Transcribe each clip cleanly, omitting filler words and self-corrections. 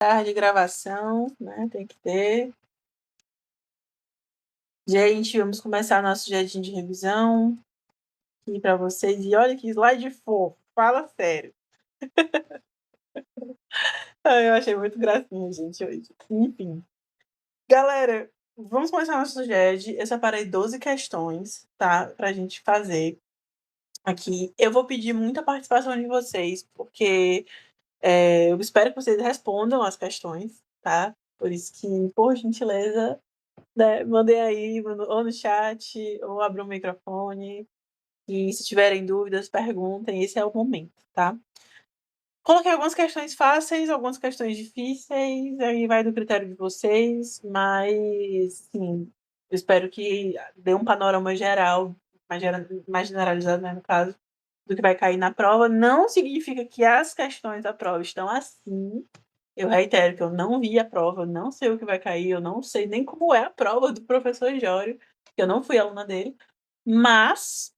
De gravação, né? Tem que ter. Gente, vamos começar nosso jardim de revisão aqui para vocês. E olha que slide fofo, fala sério. Eu achei muito gracinha, gente, hoje. Enfim. Galera, vamos começar nosso GED. Eu separei 12 questões, tá? Pra gente fazer aqui. Eu vou pedir muita participação de vocês, porque eu espero que vocês respondam as questões, tá? Por isso que, por gentileza, né, mandem aí, ou no chat, ou abram o microfone. E se tiverem dúvidas, perguntem. Esse é o momento, tá? Coloquei algumas questões fáceis, algumas questões difíceis, aí vai do critério de vocês, mas, sim, eu espero que dê um panorama geral, mais generalizado, né, no caso, do que vai cair na prova. Não significa que as questões da prova estão assim. Eu reitero que eu não vi a prova, eu não sei o que vai cair, eu não sei nem como é a prova do professor Jório, que eu não fui aluna dele, mas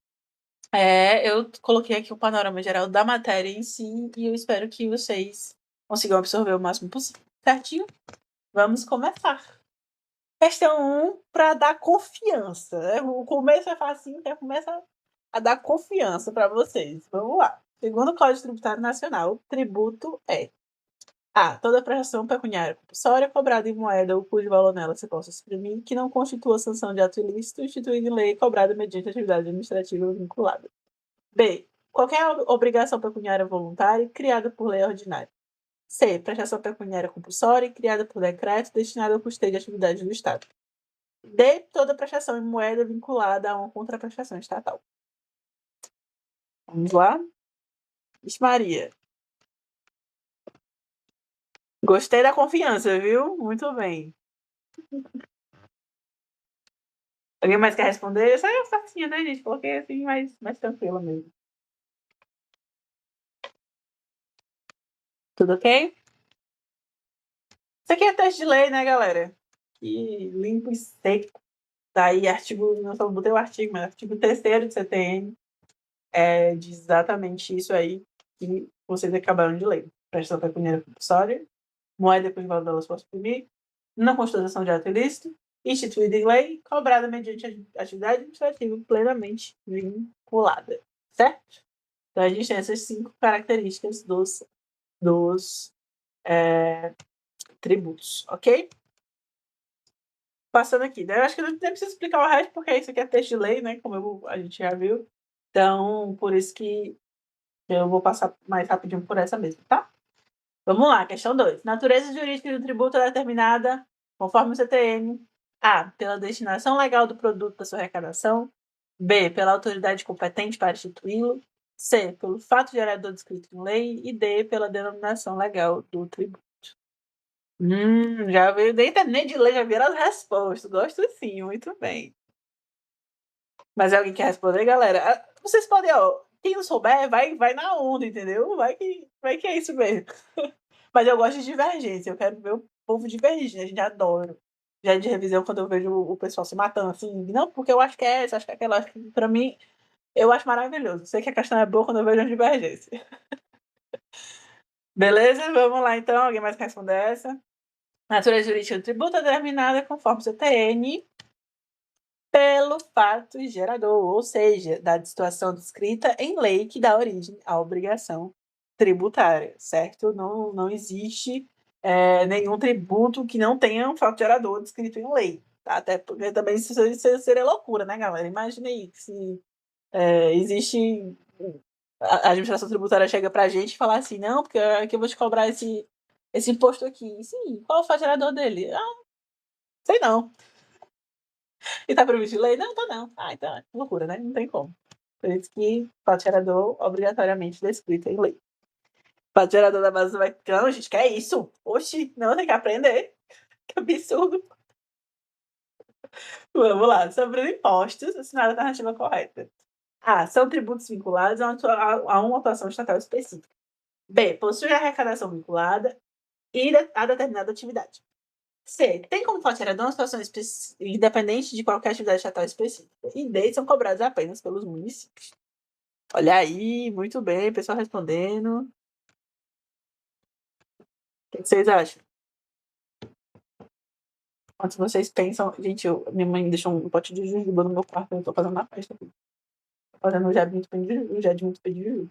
eu coloquei aqui o panorama geral da matéria em si e eu espero que vocês consigam absorver o máximo possível, certinho? Vamos começar. Questão 1 para dar confiança. O começo é facinho, então começa a dar confiança para vocês. Vamos lá. Segundo o Código Tributário Nacional, o tributo é A. Toda prestação pecuniária compulsória cobrada em moeda ou cujo valor nela se possa exprimir, que não constitua sanção de ato ilícito instituído em lei cobrada mediante atividade administrativa vinculada. B. Qualquer obrigação pecuniária voluntária criada por lei ordinária. C. Prestação pecuniária compulsória criada por decreto destinada ao custeio de atividades do Estado. D. Toda prestação em moeda vinculada a uma contraprestação estatal. Vamos lá? Vixe Maria. Gostei da confiança, viu? Muito bem. Alguém mais quer responder? Essa é facinha, né, gente? Coloquei assim mais tranquila mesmo. Tudo ok? Isso aqui é teste de lei, né, galera? Que limpo e seco. Daí, artigo, não só botei o artigo, mas artigo 3º do CTN diz exatamente isso aí que vocês acabaram de ler. Prestação pecuniária compulsória, moeda depois de valor delas posso imprimir, não constituição de ato ilícito, instituída em lei, cobrada mediante atividade administrativa plenamente vinculada, certo? Então, a gente tem essas 5 características dos tributos, ok? Passando aqui, né? Eu acho que não nem preciso explicar o resto, porque isso aqui é texto de lei, né? Como a gente já viu. Então, por isso que eu vou passar mais rapidinho por essa mesmo, tá? Vamos lá, questão 2. Natureza jurídica do tributo é determinada conforme o CTN. A. Pela destinação legal do produto da sua arrecadação. B. Pela autoridade competente para instituí-lo. C. Pelo fato gerador descrito em lei. E D. Pela denominação legal do tributo. Já veio, nem de ler, já viram as respostas. Gosto sim, muito bem. Mas alguém quer responder, galera? Vocês podem, quem não souber, vai na onda, entendeu? Vai que é isso mesmo. Mas eu gosto de divergência, eu quero ver o povo divergir, a gente adora. Já de revisão, quando eu vejo o pessoal se matando, assim, não, porque eu acho que é essa, acho que é aquela, acho que pra mim, eu acho maravilhoso. Sei que a questão é boa quando eu vejo uma divergência. Beleza? Vamos lá, então. Alguém mais quer responder essa? Natureza jurídica do tributo é determinada conforme o CTN pelo fato gerador, ou seja, da situação descrita em lei que dá origem à obrigação tributária, certo? Não existe nenhum tributo que não tenha um fato gerador descrito em lei, tá? Até porque também isso seria loucura, né, galera? Imagina aí se existe... A administração tributária chega pra gente e fala assim, não, porque aqui eu vou te cobrar esse imposto aqui. Sim, qual é o fato gerador dele? Sei não. E tá previsto em lei? Não, tá não. Então é loucura, né? Não tem como. Por isso que fato gerador obrigatoriamente descrito em lei. Fato gerador da base do Vaticano, gente, que é isso? Oxi, não, tem que aprender. Que absurdo. Vamos lá. Sobre os impostos, assinala a alternativa correta. A. São tributos vinculados a uma atuação estatal específica. B. Possui arrecadação vinculada a determinada atividade. C. Tem como fato gerador uma situação independente de qualquer atividade estatal específica. E D. São cobrados apenas pelos municípios. Olha aí, muito bem, pessoal respondendo. O que vocês acham? Enquanto vocês pensam, gente, minha mãe deixou um pote de jujuba no meu quarto, eu tô fazendo na festa aqui. Tô fazendo o já de muito de jujuba.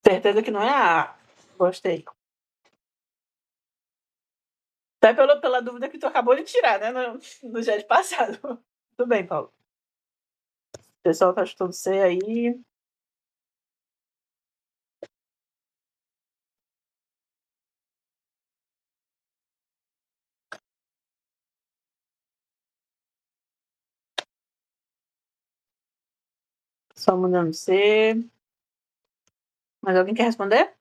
Certeza que não é a. Gostei. Até pela dúvida que tu acabou de tirar, né? No jet passado. Tudo bem, Paulo. O pessoal tá chutando C aí. Só mandando C. Mas alguém quer responder?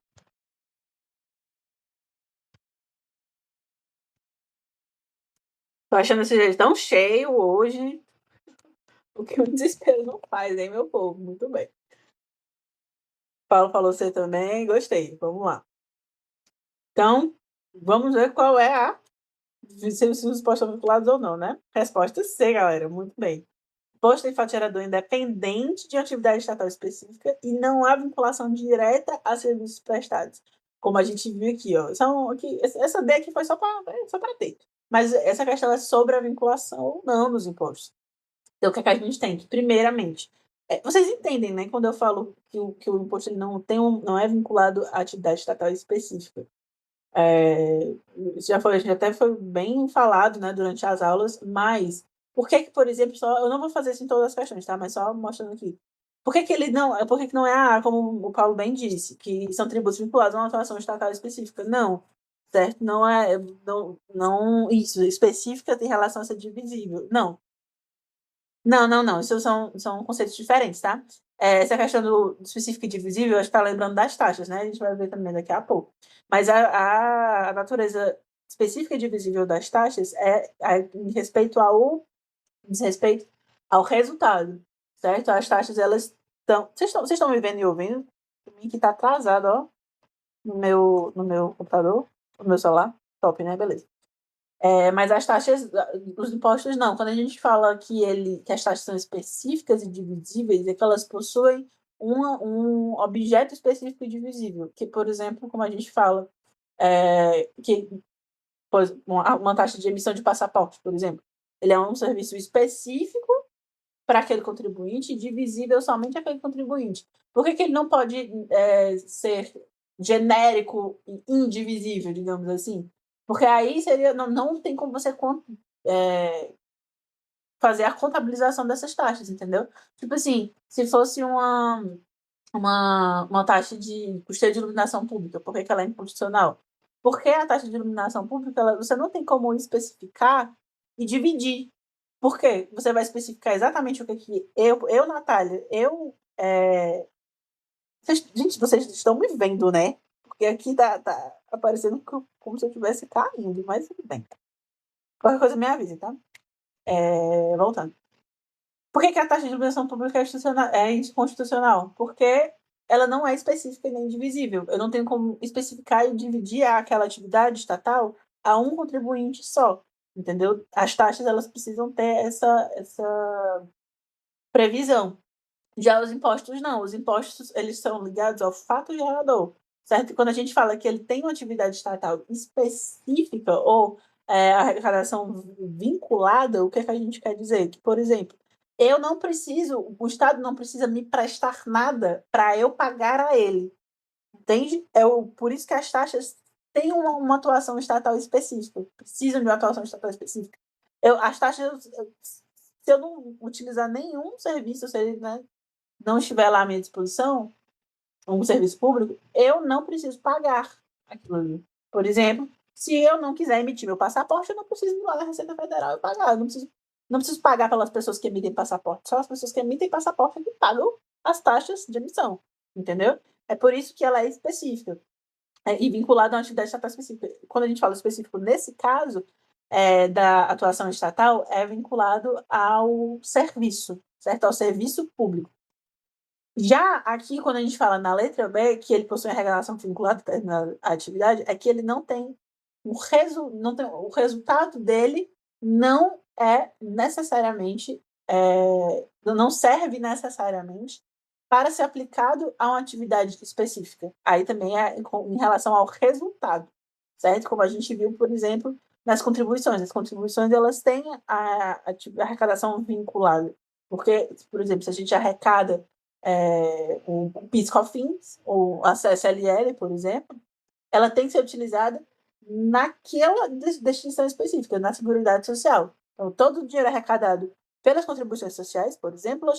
Tô achando esse jeito tão cheio hoje. O que o desespero não faz, hein, meu povo? Muito bem. Paulo falou C também. Gostei. Vamos lá. Então, vamos ver qual é a. Se os impostos estão vinculados ou não, né? Resposta C, galera. Muito bem. Imposto tem fato gerador independente de atividade estatal específica e não há vinculação direta a serviços prestados. Como a gente viu aqui, ó. Essa D aqui foi só para ter. Mas essa questão é sobre a vinculação ou não dos impostos. Então, o que, é que a gente tem? Que, primeiramente, vocês entendem, né? Quando eu falo que o imposto ele não é vinculado à atividade estatal específica. Isso já até foi bem falado, né, durante as aulas, mas por que, por exemplo, eu não vou fazer isso em todas as questões, tá? Mas só mostrando aqui. Por que não é a, como o Paulo bem disse, que são tributos vinculados a uma atuação estatal específica? Não, certo? Não é, não, isso, específica em relação a ser divisível. Não, não. Isso são conceitos diferentes, tá? Essa questão do específico e divisível, a gente está lembrando das taxas, né? A gente vai ver também daqui a pouco. Mas a natureza específica e divisível das taxas em respeito diz respeito ao resultado, certo? As taxas, elas estão... Vocês estão me vendo e ouvindo? O link está atrasado, ó, no meu computador, no meu celular. Top, né? Beleza. Mas as taxas, os impostos não. Quando a gente fala que as taxas são específicas e divisíveis, é que elas possuem um objeto específico e divisível. Que, por exemplo, como a gente fala, que uma taxa de emissão de passaporte, por exemplo, ele é um serviço específico para aquele contribuinte e divisível somente aquele contribuinte. Por que ele não pode ser genérico e indivisível, digamos assim? Porque aí não tem como você fazer a contabilização dessas taxas, entendeu? Tipo assim, se fosse uma taxa de custeio de iluminação pública, por que ela é inconstitucional? Porque a taxa de iluminação pública, você não tem como especificar e dividir. Por quê? Você vai especificar exatamente o que Natália, gente, vocês estão me vendo, né? Porque aqui tá aparecendo como se eu estivesse caindo, mas tudo bem. Qualquer coisa me avise, tá? Voltando. Por que a taxa de iluminação pública é inconstitucional? Porque ela não é específica e nem divisível. Eu não tenho como especificar e dividir aquela atividade estatal a um contribuinte só, entendeu? As taxas, elas precisam ter essa previsão. Já os impostos, não. Os impostos, eles são ligados ao fato gerador, certo? E quando a gente fala que ele tem uma atividade estatal específica ou a arrecadação vinculada, o que é que a gente quer dizer? Que, por exemplo, o Estado não precisa me prestar nada para eu pagar a ele, entende? Por isso que as taxas têm uma atuação estatal específica, precisam de uma atuação estatal específica. As taxas, se eu não utilizar nenhum serviço, se ele, né, não estiver lá à minha disposição, um serviço público, eu não preciso pagar aquilo ali. Por exemplo, se eu não quiser emitir meu passaporte, eu não preciso ir lá na Receita Federal e pagar. Eu não preciso pagar pelas pessoas que emitem passaporte. Só as pessoas que emitem passaporte que pagam as taxas de emissão. Entendeu? É por isso que ela é específica. E vinculada a uma atividade estatal específica. Quando a gente fala específico, nesse caso, da atuação estatal, é vinculado ao serviço, certo? Ao serviço público. Já aqui, quando a gente fala na letra B, que ele possui a regulação vinculada a determinada atividade, é que ele não tem o resultado dele não é necessariamente, não serve necessariamente para ser aplicado a uma atividade específica. Aí também é em relação ao resultado, certo? Como a gente viu, por exemplo, nas contribuições. As contribuições, elas têm a arrecadação vinculada. Porque, por exemplo, se a gente arrecada o PIS/COFINS, ou a CSLL, por exemplo, ela tem que ser utilizada naquela destinação específica, na Seguridade Social. Então, todo o dinheiro arrecadado pelas contribuições sociais, por exemplo,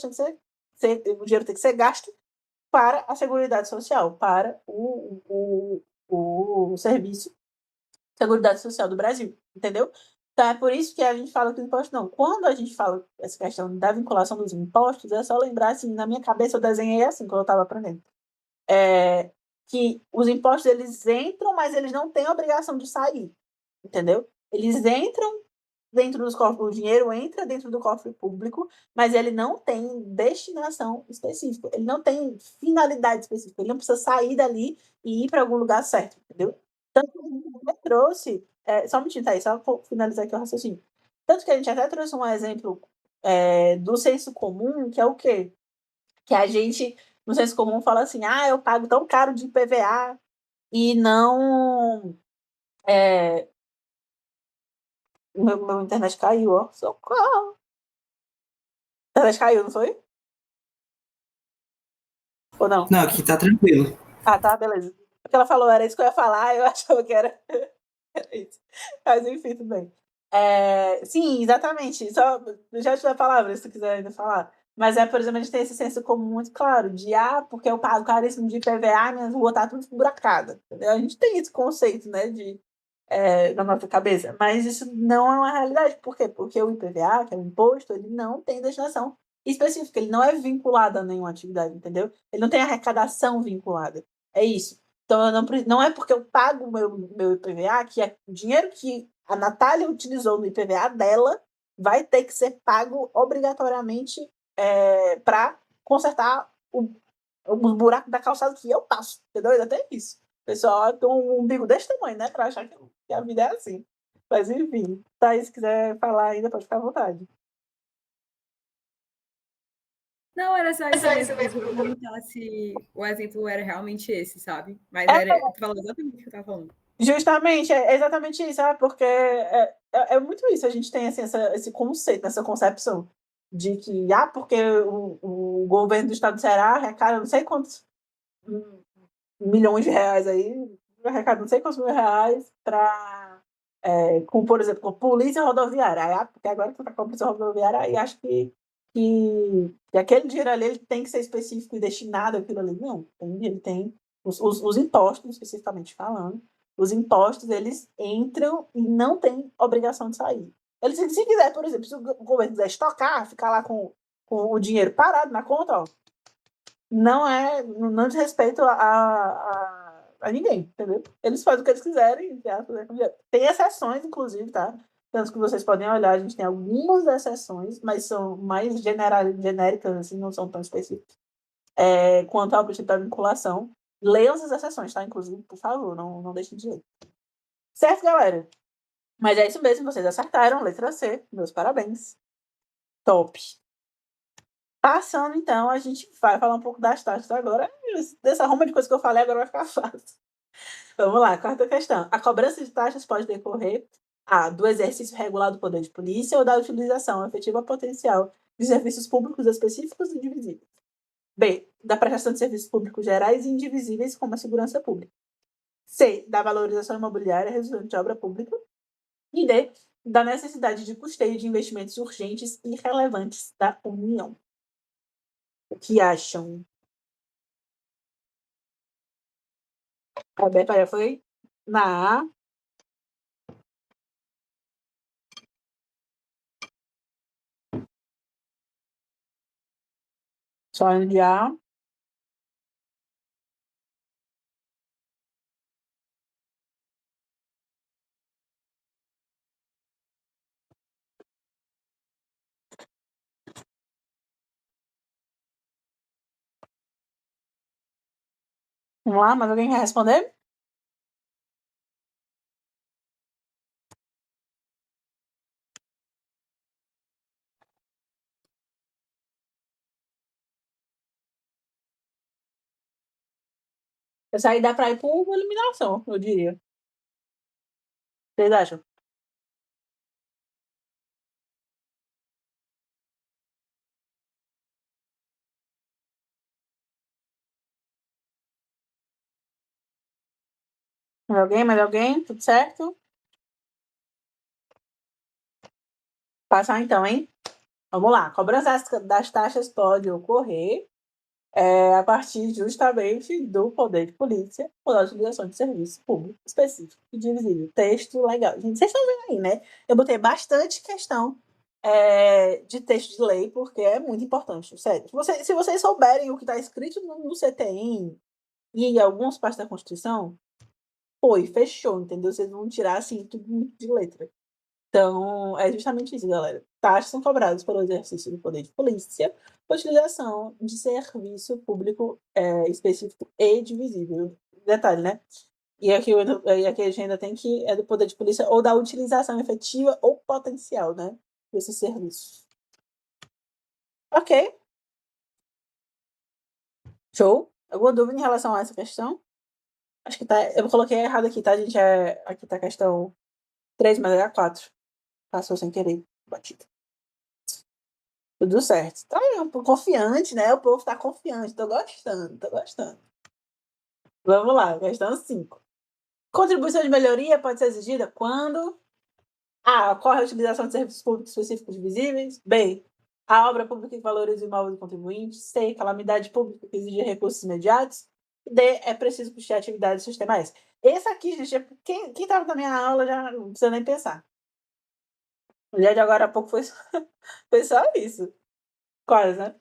tem que o dinheiro tem que ser gasto para a Seguridade Social, para o Serviço de Seguridade Social do Brasil, entendeu? Então, é por isso que a gente fala que o imposto não. Quando a gente fala essa questão da vinculação dos impostos, é só lembrar, assim, na minha cabeça eu desenhei assim, quando eu estava aprendendo. Que os impostos, eles entram, mas eles não têm obrigação de sair, entendeu? Eles entram dentro dos cofres, o dinheiro entra dentro do cofre público, mas ele não tem destinação específica, ele não tem finalidade específica, ele não precisa sair dali e ir para algum lugar certo, entendeu? Tanto que a gente até trouxe, só um minutinho, tá aí, só vou finalizar aqui o raciocínio. Tanto que a gente até trouxe um exemplo do senso comum, que é o quê? Que a gente, no senso comum, fala assim, eu pago tão caro de IPVA e não... Meu internet caiu, ó, socorro. A internet caiu, não foi? Ou não? Não, aqui tá tranquilo. Ah, tá, beleza. O que ela falou era isso que eu ia falar, eu achava que era isso. Mas enfim, tudo bem. Sim, exatamente. Só já te dou a palavra, se tu quiser ainda falar. Mas por exemplo, a gente tem esse senso comum muito claro de porque eu pago caríssimo de IPVA, minhas ruas tá tudo esburacada. Entendeu? A gente tem esse conceito, né, na nossa cabeça. Mas isso não é uma realidade. Por quê? Porque o IPVA, que é o imposto, ele não tem destinação específica, ele não é vinculado a nenhuma atividade, entendeu? Ele não tem arrecadação vinculada. É isso. Então, não é porque eu pago o meu IPVA que o dinheiro que a Natália utilizou no IPVA dela vai ter que ser pago obrigatoriamente para consertar os buracos da calçada que eu passo. Entendeu? Ainda tem isso. O pessoal tem um umbigo desse tamanho, né? Para achar que a vida é assim. Mas, enfim. Thaís, se quiser falar ainda, pode ficar à vontade. Não, era só isso mesmo. Eu queria perguntar se o exemplo era realmente esse, sabe? Mas tu falou exatamente o que eu estava falando. Justamente, é exatamente isso, sabe? Porque é muito isso. A gente tem assim, esse conceito, essa concepção de que, porque o governo do estado do Ceará arrecada não sei quantos milhões de reais aí, arrecada não sei quantos mil reais para, por exemplo, com polícia rodoviária. Porque agora que tu tá com a polícia rodoviária, aí acho que aquele dinheiro ali ele tem que ser específico e destinado àquilo ali. Não, ele tem os impostos, especificamente falando, os impostos, eles entram e não tem obrigação de sair. Ele, se quiser, por exemplo, se o governo quiser estocar, ficar lá com o dinheiro parado na conta, ó, não diz respeito a ninguém, entendeu? Eles fazem o que eles quiserem, tem exceções, inclusive, tá? Tanto que vocês podem olhar, a gente tem algumas exceções, mas são mais genéricas, assim, não são tão específicas. Quanto ao princípio da vinculação, leiam essas exceções, tá? Inclusive, por favor, não deixem de ler. Certo, galera? Mas é isso mesmo, vocês acertaram, letra C. Meus parabéns. Top. Passando, então, a gente vai falar um pouco das taxas agora. Dessa ruma de coisas que eu falei, agora vai ficar fácil. Vamos lá, quarta questão. A cobrança de taxas pode decorrer do exercício regular do poder de polícia ou da utilização efetiva potencial de serviços públicos específicos e indivisíveis. B, da prestação de serviços públicos gerais e indivisíveis, como a segurança pública. C, da valorização imobiliária resultante de obra pública. E D, da necessidade de custeio de investimentos urgentes e relevantes da União. O que acham? A Bepa já foi na A. Só de A. Vamos lá, mas alguém quer responder? Essa aí dá pra ir por eliminação, eu diria. Vocês acham? Mais alguém? Mais alguém? Tudo certo? Passar então, hein? Vamos lá. Cobrança das taxas pode ocorrer a partir justamente do poder de polícia ou da utilização de serviço público específico e divisível. Texto legal. Gente, vocês estão vendo aí, né? Eu botei bastante questão de texto de lei, porque é muito importante, sério. Se vocês souberem o que está escrito no CTN e em algumas partes da Constituição, foi, fechou, entendeu? Vocês vão tirar, assim, tudo de letra. Então, é justamente isso, galera. Taxas são cobradas pelo exercício do poder de polícia, utilização de serviço público específico e divisível. Detalhe, né? E aqui a gente ainda tem que é do poder de polícia ou da utilização efetiva ou potencial, né? Desse serviço. Ok. Show. Alguma dúvida em relação a essa questão? Acho que tá. Eu coloquei errado aqui, tá, gente? Aqui tá a questão 3, mas é a 4. Passou sem querer. Batida. Tudo certo. Tá aí, um pouco confiante, né? O povo tá confiante. Tô gostando, tô gostando. Vamos lá, questão 5. Contribuição de melhoria pode ser exigida quando A. Ocorre a utilização de serviços públicos específicos visíveis. B. A obra pública que valoriza o imóvel do contribuinte. C. Calamidade pública que exige recursos imediatos. D. É preciso custear atividades sistemais. Esse aqui, gente, quem estava na minha aula já não precisa nem pensar. O dia de agora há pouco foi só isso. Quase, né?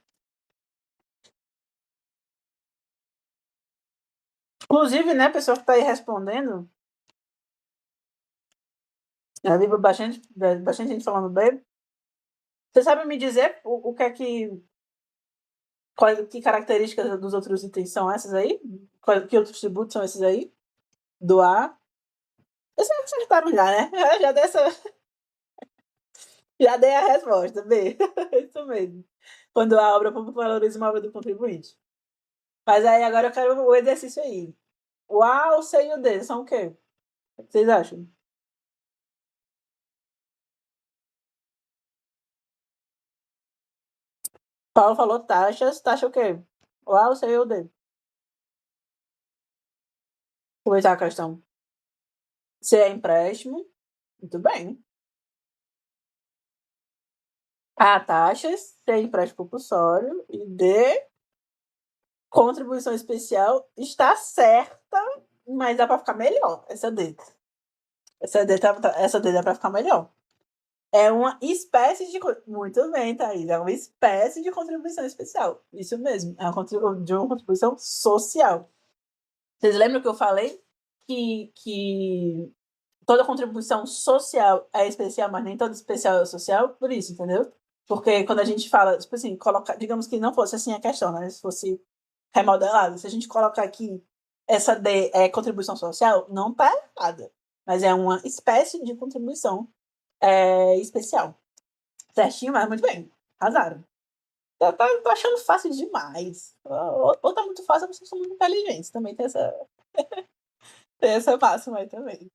Inclusive, né, a pessoa que está aí respondendo, eu vi bastante gente falando bem. Você sabe me dizer o que é que características dos outros itens são essas aí? Que outros tributos são esses aí? Do A. Vocês acertaram já, né? Já dei a resposta, B. Isso mesmo. Quando a obra pública valoriza o imóvel do contribuinte. Mas aí agora eu quero o exercício aí. O A, o C e o D são o quê? O que vocês acham? Paulo falou taxas. Taxa o quê? O A, o C e o D. Aproveitar a questão. C é empréstimo. Muito bem. A, taxas. C, empréstimo compulsório. E D, contribuição especial. Está certa, mas dá para ficar melhor. Essa D. Essa D dá para ficar melhor. É uma espécie de. Muito bem, Thaís. É uma espécie de contribuição especial. Isso mesmo. É uma contribuição social. Vocês lembram que eu falei que toda contribuição social é especial, mas nem toda especial é social? Por isso, entendeu? Porque quando a gente fala, tipo assim, digamos que não fosse assim a questão, né? Se fosse remodelado. Se a gente colocar aqui essa D é contribuição social, não tá errada. Mas é uma espécie de contribuição especial. Certinho, mas muito bem. Arrasaram. Tô achando fácil demais. Ou tá muito fácil, vocês são muito inteligentes. Também tem essa máxima aí também.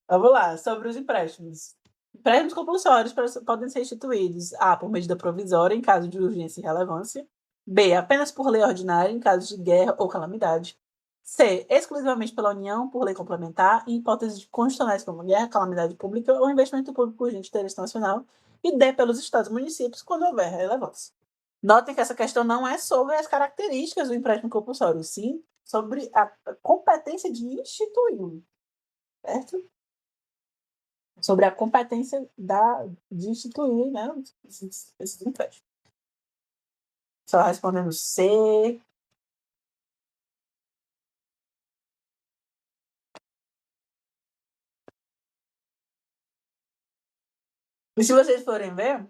Vamos lá, sobre os empréstimos. Empréstimos compulsórios podem ser instituídos A, por medida provisória, em caso de urgência e relevância. B, apenas por lei ordinária, em caso de guerra ou calamidade. C, exclusivamente pela União, por lei complementar, em hipóteses constitucionais como guerra, calamidade pública ou investimento público urgente de interesse nacional. E D, pelos estados e municípios, quando houver relevância. Notem que essa questão não é sobre as características do empréstimo compulsório, sim sobre a competência de instituí-lo, certo? Sobre a competência de instituir, né, esses empréstimos. Só respondendo C. E se vocês forem ver,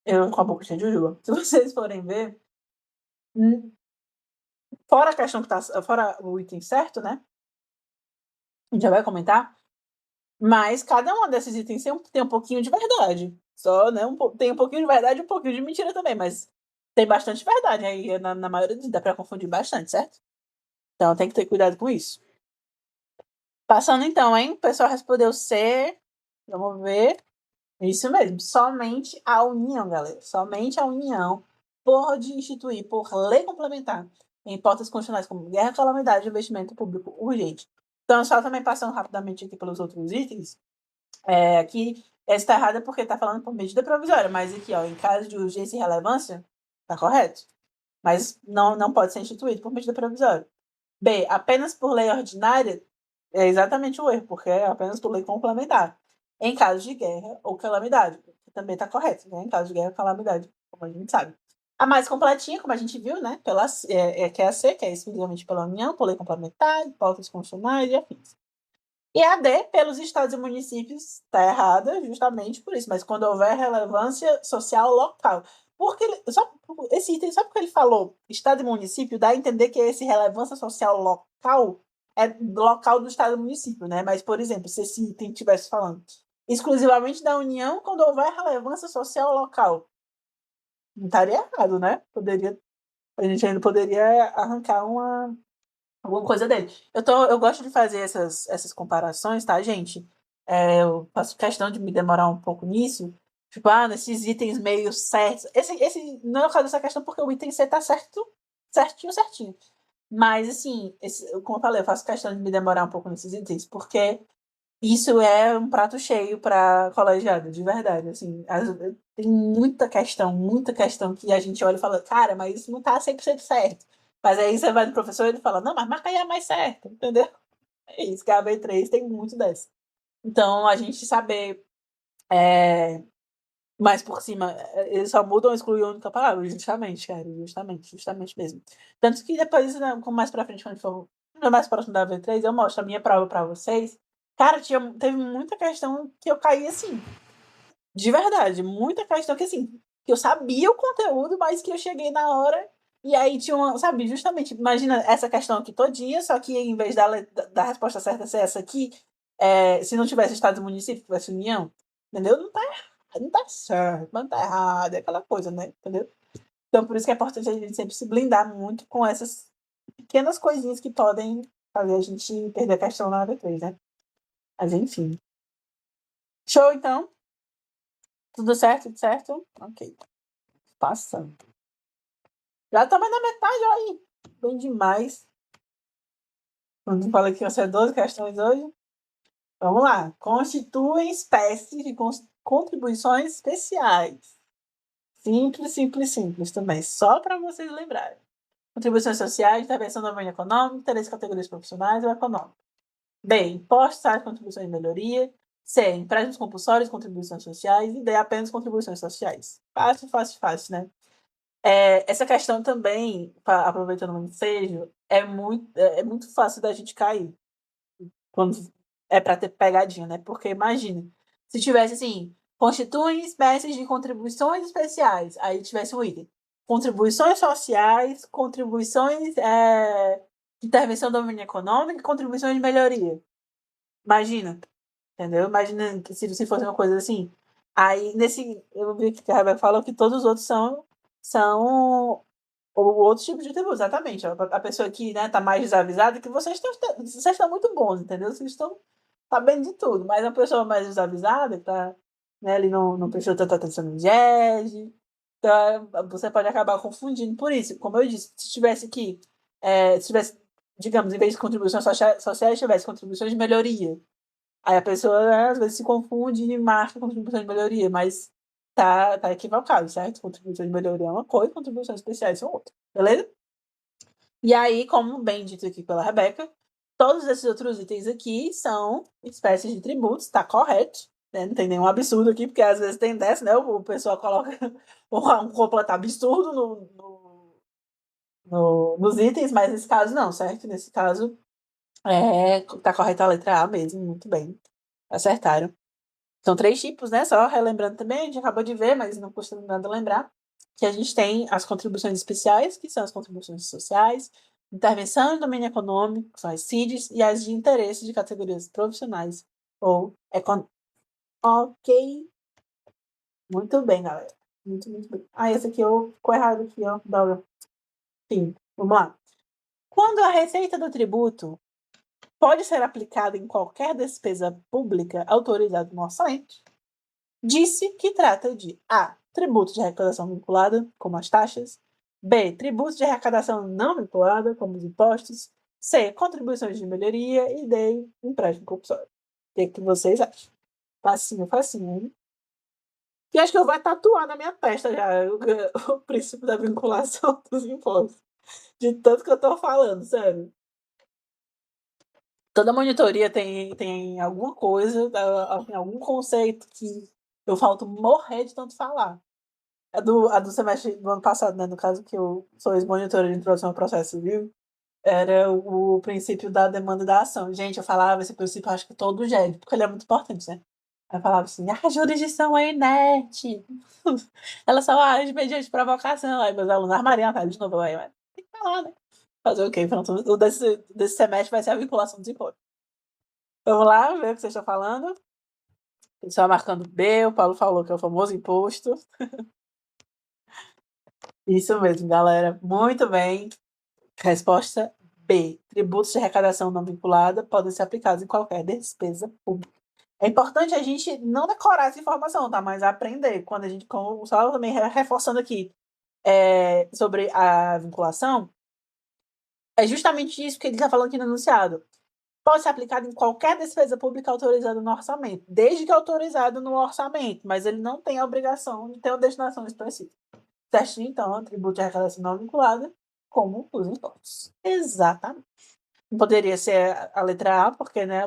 eu com a boca cheia de jujuba, se vocês forem ver, fora a questão que tá, fora o item certo, né, a gente já vai comentar, mas cada um desses itens tem um pouquinho de verdade. Só, né, tem um pouquinho de verdade e um pouquinho de mentira também, mas tem bastante verdade aí, na maioria dá pra confundir bastante, certo? Então tem que ter cuidado com isso. Passando então, hein? O pessoal respondeu C. Vamos ver. Isso mesmo. Somente a União, galera. Somente a União pode instituir, por lei complementar, em hipóteses constitucionais como guerra, calamidade e investimento público urgente. Então, só também passando rapidamente aqui pelos outros itens, aqui essa está errada porque está falando por medida provisória, mas aqui, ó, em caso de urgência e relevância, está correto. Mas não pode ser instituído por medida provisória. B, apenas por lei ordinária, é exatamente o erro, porque é apenas por lei complementar. Em caso de guerra ou calamidade, que também está correto, né? Em caso de guerra ou calamidade, como a gente sabe. A mais completinha, como a gente viu, né? Que é a C, que é exclusivamente pela União, por lei complementar, pautas constitucionais e afins. E a D, pelos estados e municípios, está errada justamente por isso, mas quando houver relevância social local. Porque esse item, sabe porque ele falou estado e município, dá a entender que esse relevância social local é local do estado e município, né? Mas, por exemplo, se esse item estivesse falando exclusivamente da União, quando houver relevância social local, não estaria errado, né? A gente ainda poderia arrancar alguma coisa dele. Eu gosto de fazer essas comparações, tá, gente? Eu faço questão de me demorar um pouco nisso. Tipo, nesses itens meio certos. Esse não é o caso dessa questão, porque o item C tá certo, certinho. Mas, assim, como eu falei, eu faço questão de me demorar um pouco nesses itens, porque isso é um prato cheio para colegiado, de verdade. Assim, tem muita questão que a gente olha e fala, cara, mas isso não tá 100% certo. Mas aí você vai no professor e ele fala, não, mas marca aí a mais certa, entendeu? É isso, que a B3 tem muito dessa. Então, a gente saber mais por cima, eles só mudam ou excluem a única palavra, justamente, cara, justamente mesmo. Tanto que depois, né, como mais pra frente, quando for mais próximo da V3, eu mostro a minha prova pra vocês. Cara, teve muita questão que eu caí assim, de verdade, muita questão que assim, que eu sabia o conteúdo, mas que eu cheguei na hora e aí tinha uma, sabe, justamente, imagina essa questão aqui todinha, só que em vez da resposta certa ser essa aqui, se não tivesse estado e município, tivesse união, entendeu? Não tá certo, não tá errado, é aquela coisa, né? Entendeu? Então, por isso que é importante a gente sempre se blindar muito com essas pequenas coisinhas que podem fazer a gente perder a questão na hora 3, né? Mas enfim. Show, então. Tudo certo? Tudo certo? Ok. Passando. Já estamos na metade, olha aí. Bem demais. Quando fala que você 12 questões hoje. Vamos lá. Constituem espécies de contribuições especiais. Simples também. Só para vocês lembrarem. Contribuições sociais, intervenção no domínio econômico, interesse de categorias profissionais ou econômicas. B. Impostos, taxas, contribuições de melhoria. C. Empréstimos compulsórios, contribuições sociais. E D. Apenas contribuições sociais. Fácil, né? Essa questão também, aproveitando o ensejo, é muito fácil da gente cair quando é para ter pegadinha, né? Porque imagina, se tivesse assim, constituem espécies de contribuições especiais, aí tivesse um item. Contribuições sociais, contribuições de intervenção do domínio econômico e contribuições de melhoria. Imagina, entendeu? Imagina se fosse uma coisa assim. Aí, eu vi que a Rebeca falou que todos os outros são outros tipos de tributo, exatamente. A pessoa que, né, tá mais desavisada, que vocês estão muito bons, entendeu? Vocês estão sabendo de tudo, mas a pessoa mais desavisada, que tá, né, ele não prestou tanta atenção no GED, então você pode acabar confundindo por isso. Como eu disse, se tivesse aqui, se tivesse, digamos, em vez de contribuições sociais, tivesse contribuições de melhoria. Aí a pessoa, né, às vezes se confunde e marca contribuição de melhoria, mas tá equivocado, certo? Contribuição de melhoria é uma coisa, contribuições especiais são outra, beleza? E aí, como bem dito aqui pela Rebeca, todos esses outros itens aqui são espécies de tributos, tá correto, né? Não tem nenhum absurdo aqui, porque às vezes tem dessa, né? O pessoal coloca um completo absurdo nos itens, mas nesse caso não, certo? Nesse caso, tá correta a letra A mesmo, muito bem. Acertaram. São 3 tipos, né? Só relembrando também, a gente acabou de ver, mas não custa nada lembrar, que a gente tem as contribuições especiais, que são as contribuições sociais, intervenção no domínio econômico, que são as CIDs, e as de interesse de categorias profissionais ou econômicas. Ok. Muito bem, galera. Muito bem. Esse aqui eu ficou errado aqui, ó. Enfim, vamos lá. Quando a receita do tributo pode ser aplicada em qualquer despesa pública autorizada no orçamento, disse que trata de A. Tributo de arrecadação vinculada, como as taxas. B. Tributo de arrecadação não vinculada, como os impostos. C. Contribuições de melhoria. E D. Empréstimo compulsório. O que vocês acham? Facinho, facinho, hein? E acho que eu vou tatuar na minha testa já o princípio da vinculação dos impostos. De tanto que eu tô falando, sério. Toda monitoria tem alguma coisa, algum conceito que eu falto morrer de tanto falar. A do semestre do ano passado, né? No caso, que eu sou ex-monitora de introdução ao processo civil, era o princípio da demanda e da ação. Gente, eu falava esse princípio, acho que todo jeito, porque ele é muito importante, né? Eu falava assim, a jurisdição é inerte. Ela só age mediante provocação. Aí meus alunos, Maria, tá de novo, aí, tem que falar, né? Fazer o quê? Pronto, o desse semestre vai ser a vinculação dos impostos. Vamos lá, ver o que vocês estão falando. Só marcando B, o Paulo falou que é o famoso imposto. Isso mesmo, galera. Muito bem. Resposta B. Tributos de arrecadação não vinculada podem ser aplicados em qualquer despesa pública. É importante a gente não decorar essa informação, tá? Mas aprender. Quando a gente, como o Saulo também reforçando aqui sobre a vinculação, é justamente isso que ele está falando aqui no enunciado. Pode ser aplicado em qualquer despesa pública autorizada no orçamento, desde que autorizado no orçamento, mas ele não tem a obrigação de ter uma destinação específica. Certinho, então, tributo de arrecadação não vinculada, como os impostos. Exatamente. Poderia ser a letra A, porque, né,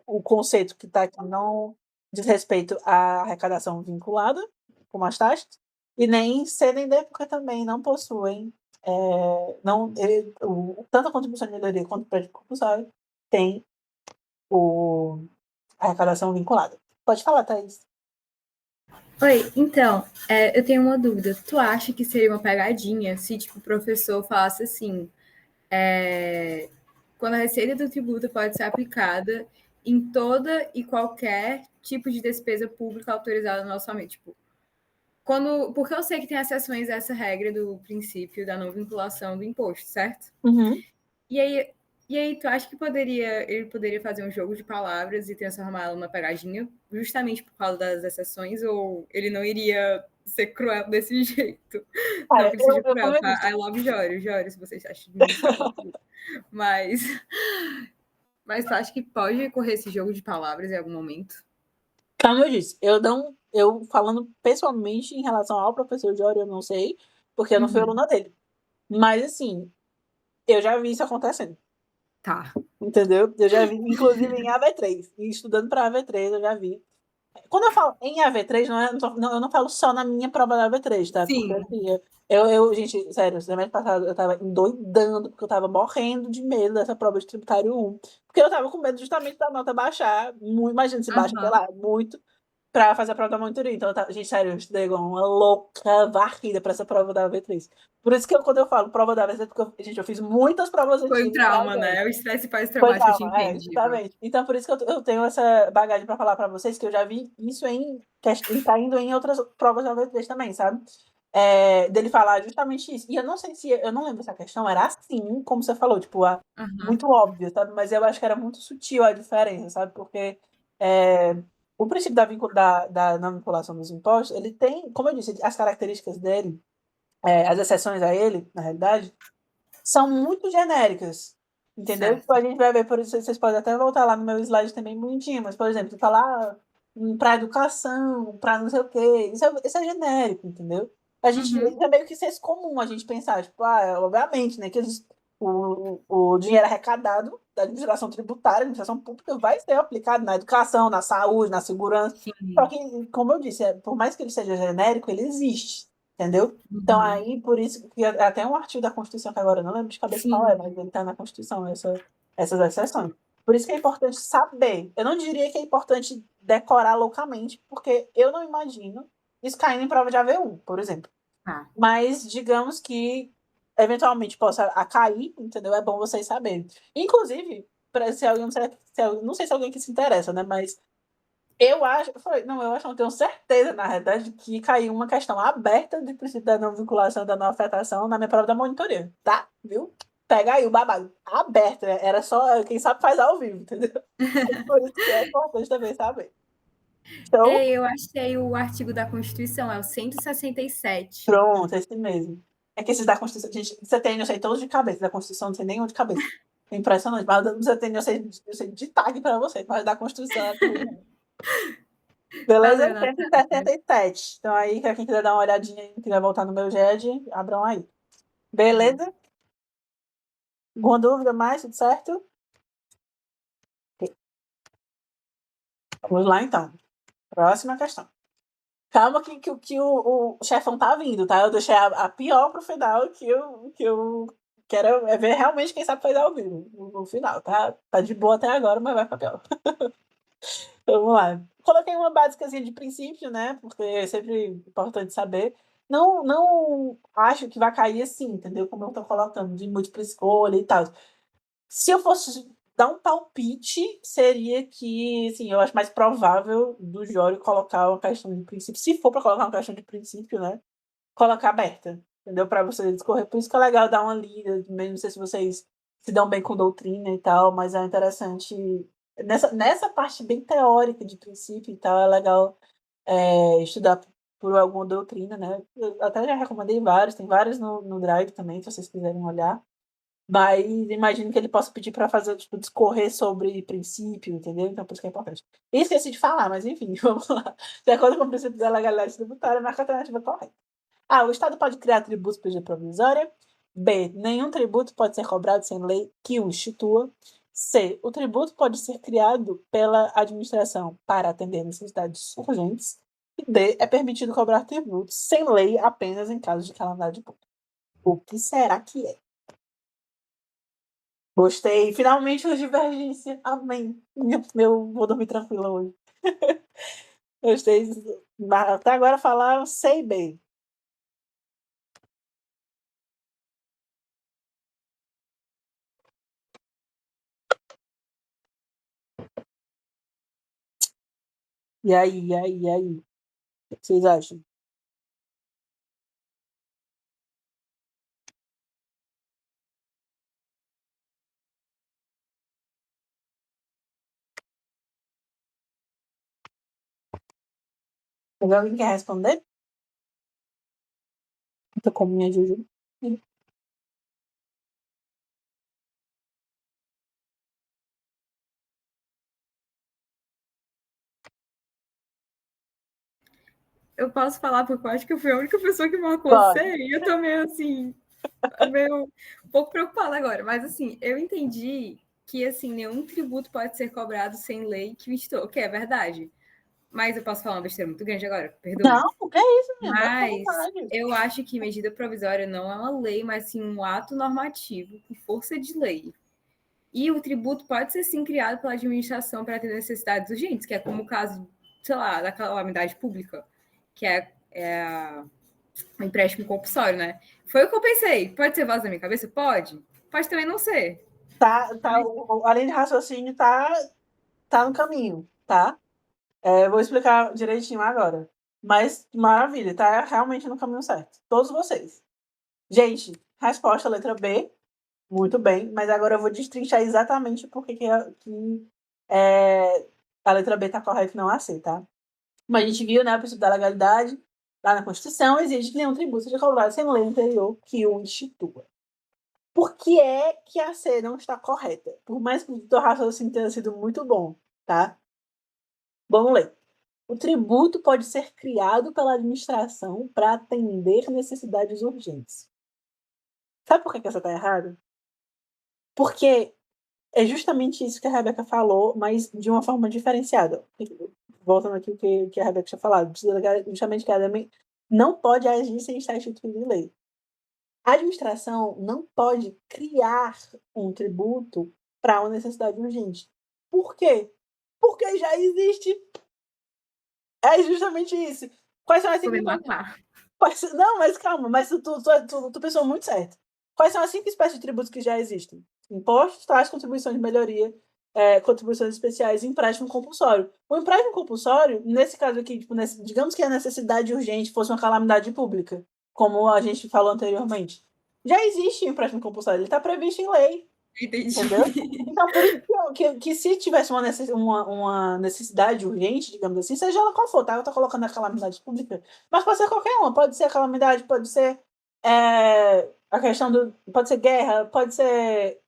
o conceito que está aqui não diz respeito à arrecadação vinculada, como as taxas, e nem C nem D, porque também não possuem, tanto a contribuição de melhoria quanto o prédio compulsório tem a arrecadação vinculada. Pode falar, Thaís. Oi, então, eu tenho uma dúvida. Tu acha que seria uma pegadinha se, tipo, o professor falasse assim, quando a receita do tributo pode ser aplicada em toda e qualquer tipo de despesa pública autorizada no orçamento? Tipo, porque eu sei que tem exceções a essa regra do princípio da não vinculação do imposto, certo? Uhum. E aí, tu acha que ele poderia fazer um jogo de palavras e transformá-lo numa pegadinha, justamente por causa das exceções, ou ele não iria ser cruel desse jeito? Cara, não que ele seja eu cruel, tá? I love Jório, se vocês acham muito mas tu acha que pode correr esse jogo de palavras em algum momento? Como eu disse, eu falando pessoalmente em relação ao professor Jório, eu não sei, porque eu não fui aluna dele. Mas, assim, eu já vi isso acontecendo. Tá. Entendeu? Eu já vi, inclusive em AV3. E estudando para AV3, eu já vi. Quando eu falo em AV3, eu não falo só na minha prova da AV3, tá? Sim. Porque, assim, gente, sério, semestre passado eu tava endoidando, porque eu tava morrendo de medo dessa prova de tributário 1. Porque eu tava com medo justamente da nota baixar. Imagina se baixa, sei lá, muito, pra fazer a prova da monitoria. Então, gente, sério, eu estudei igual uma louca varrida pra essa prova da AV3. Por isso que quando eu falo prova da AV3, porque, gente, eu fiz muitas provas Foi um antigas. trauma, né? O estresse Foi pós-traumático, eu te trauma, entendo. justamente. Então, por isso que eu tenho essa bagagem para falar para vocês, que eu já vi isso caindo em outras provas da V3 também, sabe? Dele falar justamente isso. E eu não sei se, eu não lembro se a questão era assim, como você falou, tipo, muito óbvio, sabe? Mas eu acho que era muito sutil a diferença, sabe? Porque o princípio da não vinculação dos impostos, ele tem, como eu disse, as características dele, as exceções a ele, na realidade, são muito genéricas. Entendeu? Tipo, a gente vai ver, por isso, vocês podem até voltar lá no meu slide também bonitinho, mas, por exemplo, falar para educação, para não sei o quê, isso é genérico, entendeu? Isso é meio que senso comum a gente pensar, tipo, obviamente, né, que o dinheiro arrecadado da administração tributária, da administração pública, vai ser aplicado na educação, na saúde, na segurança. Sim. Só que, como eu disse, por mais que ele seja genérico, ele existe, entendeu? Então, aí, por isso, que até um artigo da Constituição, que agora eu não lembro de cabeça qual é, mas ele está na Constituição, essas exceções. Por isso que é importante saber. Eu não diria que é importante decorar loucamente, porque eu não imagino isso caindo em prova de AV1, por exemplo. Mas, digamos que, eventualmente, possa cair, entendeu? É bom vocês saberem. Inclusive, se alguém, não sei se alguém que se interessa, né? Mas eu acho, não tenho certeza, na realidade, que caiu uma questão aberta de princípio da não vinculação, da não afetação na minha prova da monitoria, tá? Viu? pega aí o babado aberto, né? Era só quem sabe faz ao vivo, entendeu? Por isso que é importante também saber. Então, Ei, eu achei o artigo da Constituição, é o 167. pronto, esse mesmo. É que esses da Constituição, gente, você tem, eu sei todos de cabeça, da Constituição não sei nenhum de cabeça. É impressionante, mas você tem, eu sei de tag pra você, mas da Constituição é tudo. Beleza? Valeu, Natália. 177. Então aí, quem quiser dar uma olhadinha e quiser voltar no meu GED, abram aí. Beleza? Alguma dúvida mais? Tudo certo? Ok. Vamos lá então. Próxima questão. Calma que o chefão tá vindo, tá? Eu deixei a pior pro final, que eu quero é ver realmente quem sabe fazer ao vivo no final, tá? Tá de boa até agora, mas vai ficar pior. Vamos lá. Coloquei uma básicazinha de princípio, né? Porque é sempre importante saber. Não acho que vai cair assim, entendeu? Como eu tô colocando, de múltipla escolha e tal. Se eu fosse dar um palpite, seria que, assim, eu acho mais provável do Jório colocar uma questão de princípio. Se for para colocar uma questão de princípio, né? Colocar aberta, entendeu? Para você discorrer. Por isso que é legal dar uma lida, mesmo não sei se vocês se dão bem com doutrina e tal, mas é interessante. Nessa parte bem teórica de princípio e tal, é legal estudar por alguma doutrina, né? Eu até já recomendei vários, tem vários no Drive também, se vocês quiserem olhar. Mas imagino que ele possa pedir para fazer, tipo, discorrer sobre princípio, entendeu? Então, por isso que é importante. E esqueci de falar, mas enfim, vamos lá. De acordo com o princípio da legalidade tributária, marca a alternativa correta. A. O Estado pode criar tributos por medida provisória. B. Nenhum tributo pode ser cobrado sem lei que o institua. C. O tributo pode ser criado pela administração para atender necessidades urgentes. E D. É permitido cobrar tributos sem lei apenas em caso de calamidade pública. O que será que é? Gostei. Finalmente uma divergência. Amém. Vou dormir tranquila hoje. Gostei. Até agora falaram sei bem. E aí, e aí, e aí? O que vocês acham? Alguém quer responder? Eu tô com minha Juju. Eu posso falar porque eu acho que eu fui a única pessoa que marcou Pode. C e eu tô meio assim, meio um pouco preocupada agora. Mas assim, eu entendi que assim, nenhum tributo pode ser cobrado sem lei que o instituiu, que é verdade. Mas eu posso falar uma besteira muito grande agora, perdoe. Não, o que é isso, minha? Pode Mas falar. eu acho que medida provisória não é uma lei, mas sim um ato normativo com força de lei. E o tributo pode ser sim criado pela administração para atender necessidades urgentes, que é como o caso, sei lá, da calamidade pública, que é um empréstimo compulsório, né? Foi o que eu pensei. Pode ser voz da minha cabeça? Pode. Pode também não ser. A linha de raciocínio tá no caminho, tá? Vou explicar direitinho agora. Mas, maravilha, tá realmente no caminho certo. Todos vocês. Gente, resposta letra B. Muito bem, mas agora eu vou destrinchar exatamente por que a letra B está correta e não a C, tá? Como a gente viu, né, o princípio da legalidade, lá na Constituição, exige que nenhum tributo seja cobrado sem lei anterior que o institua. Por que é que a C não está correta? Por mais que o doutor raciocínio tenha sido muito bom, tá? Vamos ler. O tributo pode ser criado pela administração para atender necessidades urgentes. Sabe por que essa está errada? Porque é justamente isso que a Rebeca falou, mas de uma forma diferenciada. Voltando aqui o que a Rebeca tinha falado, precisa justamente que ela não pode agir sem estar instituído em lei. A administração não pode criar um tributo para uma necessidade urgente. Por quê? Porque já existe. É justamente isso. Quais são as Vou me cinco... matar. Não, mas calma, mas tu pensou muito certo. Quais são as 5 espécies de tributos que já existem? Impostos, taxas, contribuições de melhoria, contribuições especiais e empréstimo compulsório. O empréstimo compulsório, nesse caso aqui, tipo, digamos que a necessidade urgente fosse uma calamidade pública, como a gente falou anteriormente. Já existe o empréstimo compulsório, ele está previsto em lei. Entendi. Entendeu? Então, por isso que se tivesse uma necessidade urgente, digamos assim, seja ela qual for, tá? Eu tô colocando a calamidade pública, mas pode ser qualquer uma, pode ser a calamidade, pode ser a questão do. Pode ser guerra, pode ser,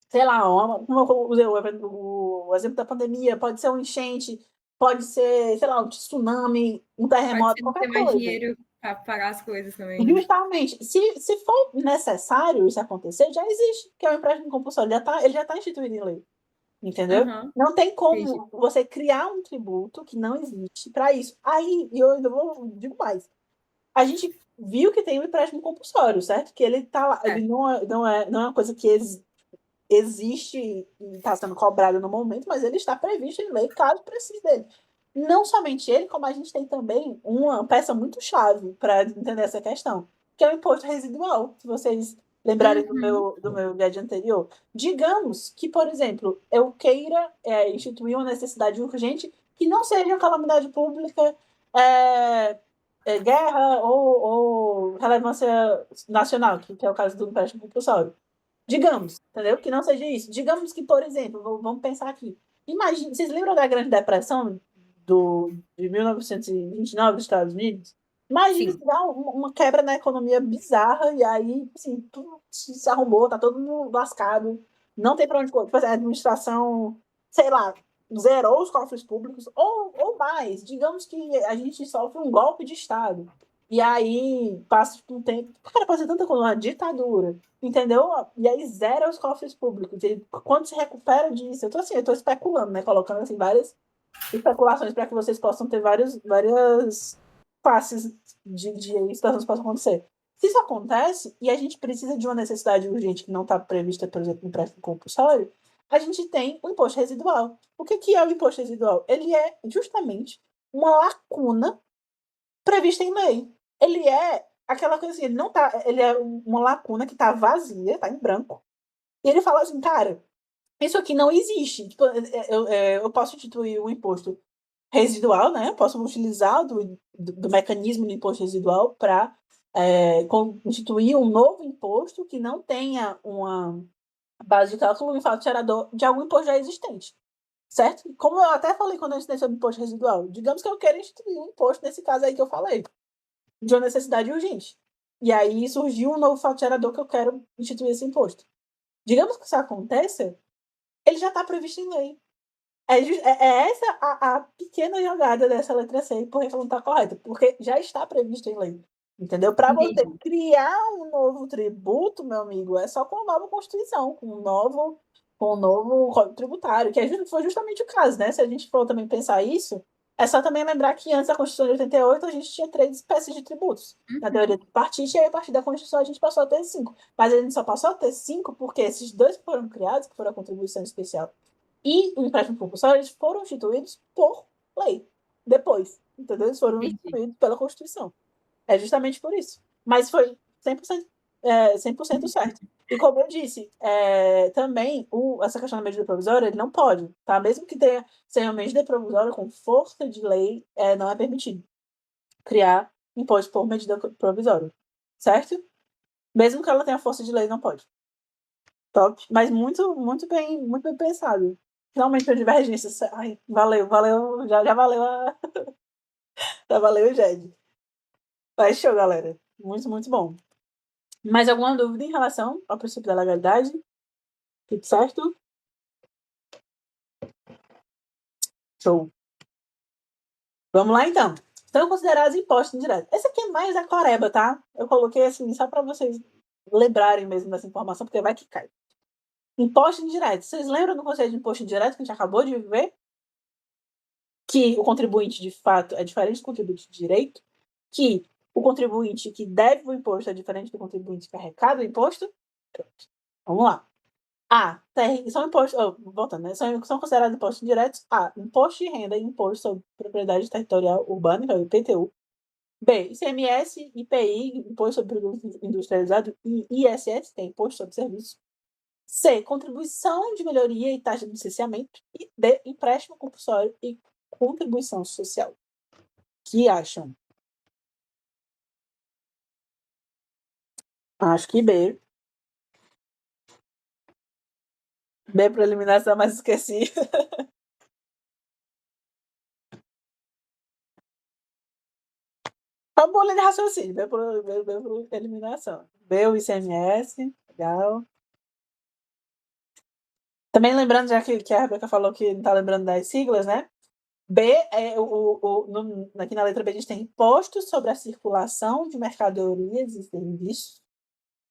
sei lá, como eu usei o exemplo da pandemia, pode ser um enchente, pode ser, sei lá, um tsunami, um Pode terremoto, ser não qualquer ter mais coisa. dinheiro para pagar as coisas também, né? Justamente, se for necessário isso acontecer, já existe, que é o empréstimo compulsório, ele já tá instituído em lei. Entendeu? Aham, Não tem entendi. como você criar um tributo que não existe para isso. Aí, eu ainda digo mais. A gente viu que tem um empréstimo compulsório, certo? Que ele tá lá, É. ele não é uma coisa que existe e está sendo cobrado no momento, mas ele está previsto em lei caso precise dele. Não somente ele, como a gente tem também uma peça muito chave para entender essa questão, que é o imposto residual. Se vocês lembrarem do Uhum. meu guide anterior. Digamos que, por exemplo, eu queira instituir uma necessidade urgente que não seja uma calamidade pública, guerra ou relevância nacional, que é o caso do empréstimo compulsório. Digamos, entendeu? Que não seja isso. Digamos que, por exemplo, vamos pensar aqui. Imagine, vocês lembram da Grande Depressão de 1929 dos Estados Unidos? Imagina se Sim. dá uma quebra na economia bizarra e aí, assim, tudo se arrumou, tá todo mundo lascado, não tem para onde correr. Tipo assim, a administração, sei lá, zerou os cofres públicos ou mais. Digamos que a gente sofre um golpe de Estado. E aí passa um tempo. Cara, pode ser tanta coisa, uma ditadura. Entendeu? E aí zera os cofres públicos. E quando se recupera disso, eu tô especulando, né? Colocando assim várias especulações para que vocês possam ter várias faces de situações que possam acontecer. Se isso acontece e a gente precisa de uma necessidade urgente que não está prevista, por exemplo, no empréstimo compulsório, a gente tem o imposto residual. O que é o imposto residual? Ele é justamente uma lacuna prevista em lei. Ele é aquela coisa assim, ele é uma lacuna que está vazia, está em branco. E ele fala assim, cara, isso aqui não existe. Tipo, eu posso instituir um imposto residual, né? Eu posso utilizar do mecanismo do imposto residual para constituir um novo imposto que não tenha uma base de cálculo em fato gerador de algum imposto já existente. Certo? Como eu até falei quando eu ensinei sobre imposto residual, digamos que eu quero instituir um imposto nesse caso aí que eu falei de uma necessidade urgente. E aí surgiu um novo fato gerador que eu quero instituir esse imposto. Digamos que isso aconteça, ele já está previsto em lei. É essa a pequena jogada dessa letra C, porque ela não está correta, porque já está previsto em lei. Entendeu? Para você Entendi. criar um novo tributo, meu amigo, é só com uma nova Constituição, com um novo Código Tributário, que foi justamente o caso, né? Se a gente for também pensar isso, é só também lembrar que antes da Constituição de 88 a gente tinha 3 espécies de tributos. Na teoria Uhum. do partite, e aí a partir da Constituição a gente passou a ter 5. Mas a gente só passou a ter 5 porque esses dois que foram criados, que foram a contribuição especial e o empréstimo compulsório, eles foram instituídos por lei. Depois, entendeu? Eles foram Entendi. instituídos pela Constituição. É justamente por isso. Mas foi 100%, 100% certo. E como eu disse, também essa questão da medida provisória, ele não pode, tá? Mesmo que seja uma medida provisória com força de lei, não é permitido criar imposto por medida provisória, certo? Mesmo que ela tenha força de lei, não pode. Top. Mas muito bem pensado. Finalmente a divergência. Ai, valeu, já valeu já valeu o JED. Mas show, galera. Muito bom. Mais alguma dúvida em relação ao princípio da legalidade? Tudo certo? Show. Vamos lá, então. São considerados impostos indiretos. Esse aqui é mais a coreba, tá? Eu coloquei assim, só para vocês lembrarem mesmo dessa informação, porque vai que cai. Imposto indireto. Vocês lembram do conceito de imposto indireto que a gente acabou de ver? Que o contribuinte, de fato, é diferente do contribuinte de direito? Que o contribuinte que deve o imposto é diferente do contribuinte que arrecada o imposto? Pronto. Vamos lá. A. São impostos. Voltando, né? São considerados impostos indiretos. A. Imposto de renda e imposto sobre propriedade territorial urbana, que é o IPTU. B. ICMS, IPI, imposto sobre produto industrializado, e ISS, que é imposto sobre serviços. C. Contribuição de melhoria e taxa de licenciamento. E D. Empréstimo compulsório e contribuição social. O que acham? Acho que B. B para eliminação, mas esqueci. Tá boa linha de raciocínio. B por eliminação. B, o ICMS. Legal. Também lembrando, já que a Rebeca falou que não tá lembrando das siglas, né? B é aqui na letra B a gente tem imposto sobre a circulação de mercadorias e serviços,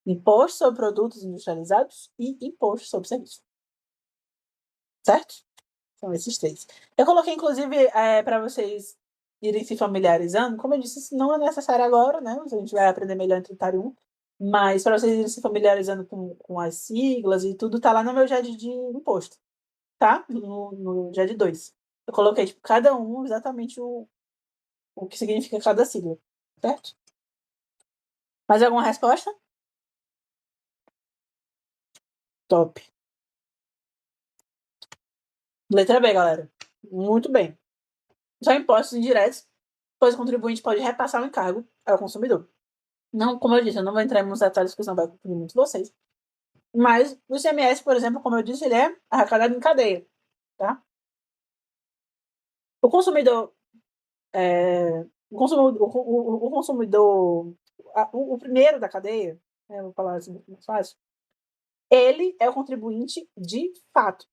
imposto sobre produtos industrializados e imposto sobre serviços. Certo? São esses três. Eu coloquei, inclusive, para vocês irem se familiarizando. Como eu disse, isso não é necessário agora, né? A gente vai aprender melhor em Tributário 1. Mas para vocês irem se familiarizando com as siglas e tudo, tá lá no meu GED de imposto. Tá? No GED 2. Eu coloquei, tipo, cada um exatamente o que significa cada sigla. Certo? Mais alguma resposta? Top. Letra B, galera. Muito bem. São impostos indiretos, pois o contribuinte pode repassar o encargo ao consumidor. Não, como eu disse, eu não vou entrar em muitos detalhes, porque senão vai confundir muito vocês. Mas o ICMS, por exemplo, como eu disse, ele é arrecadado em cadeia. Tá? O consumidor. O primeiro da cadeia, vou falar assim muito fácil, ele é o contribuinte de fato.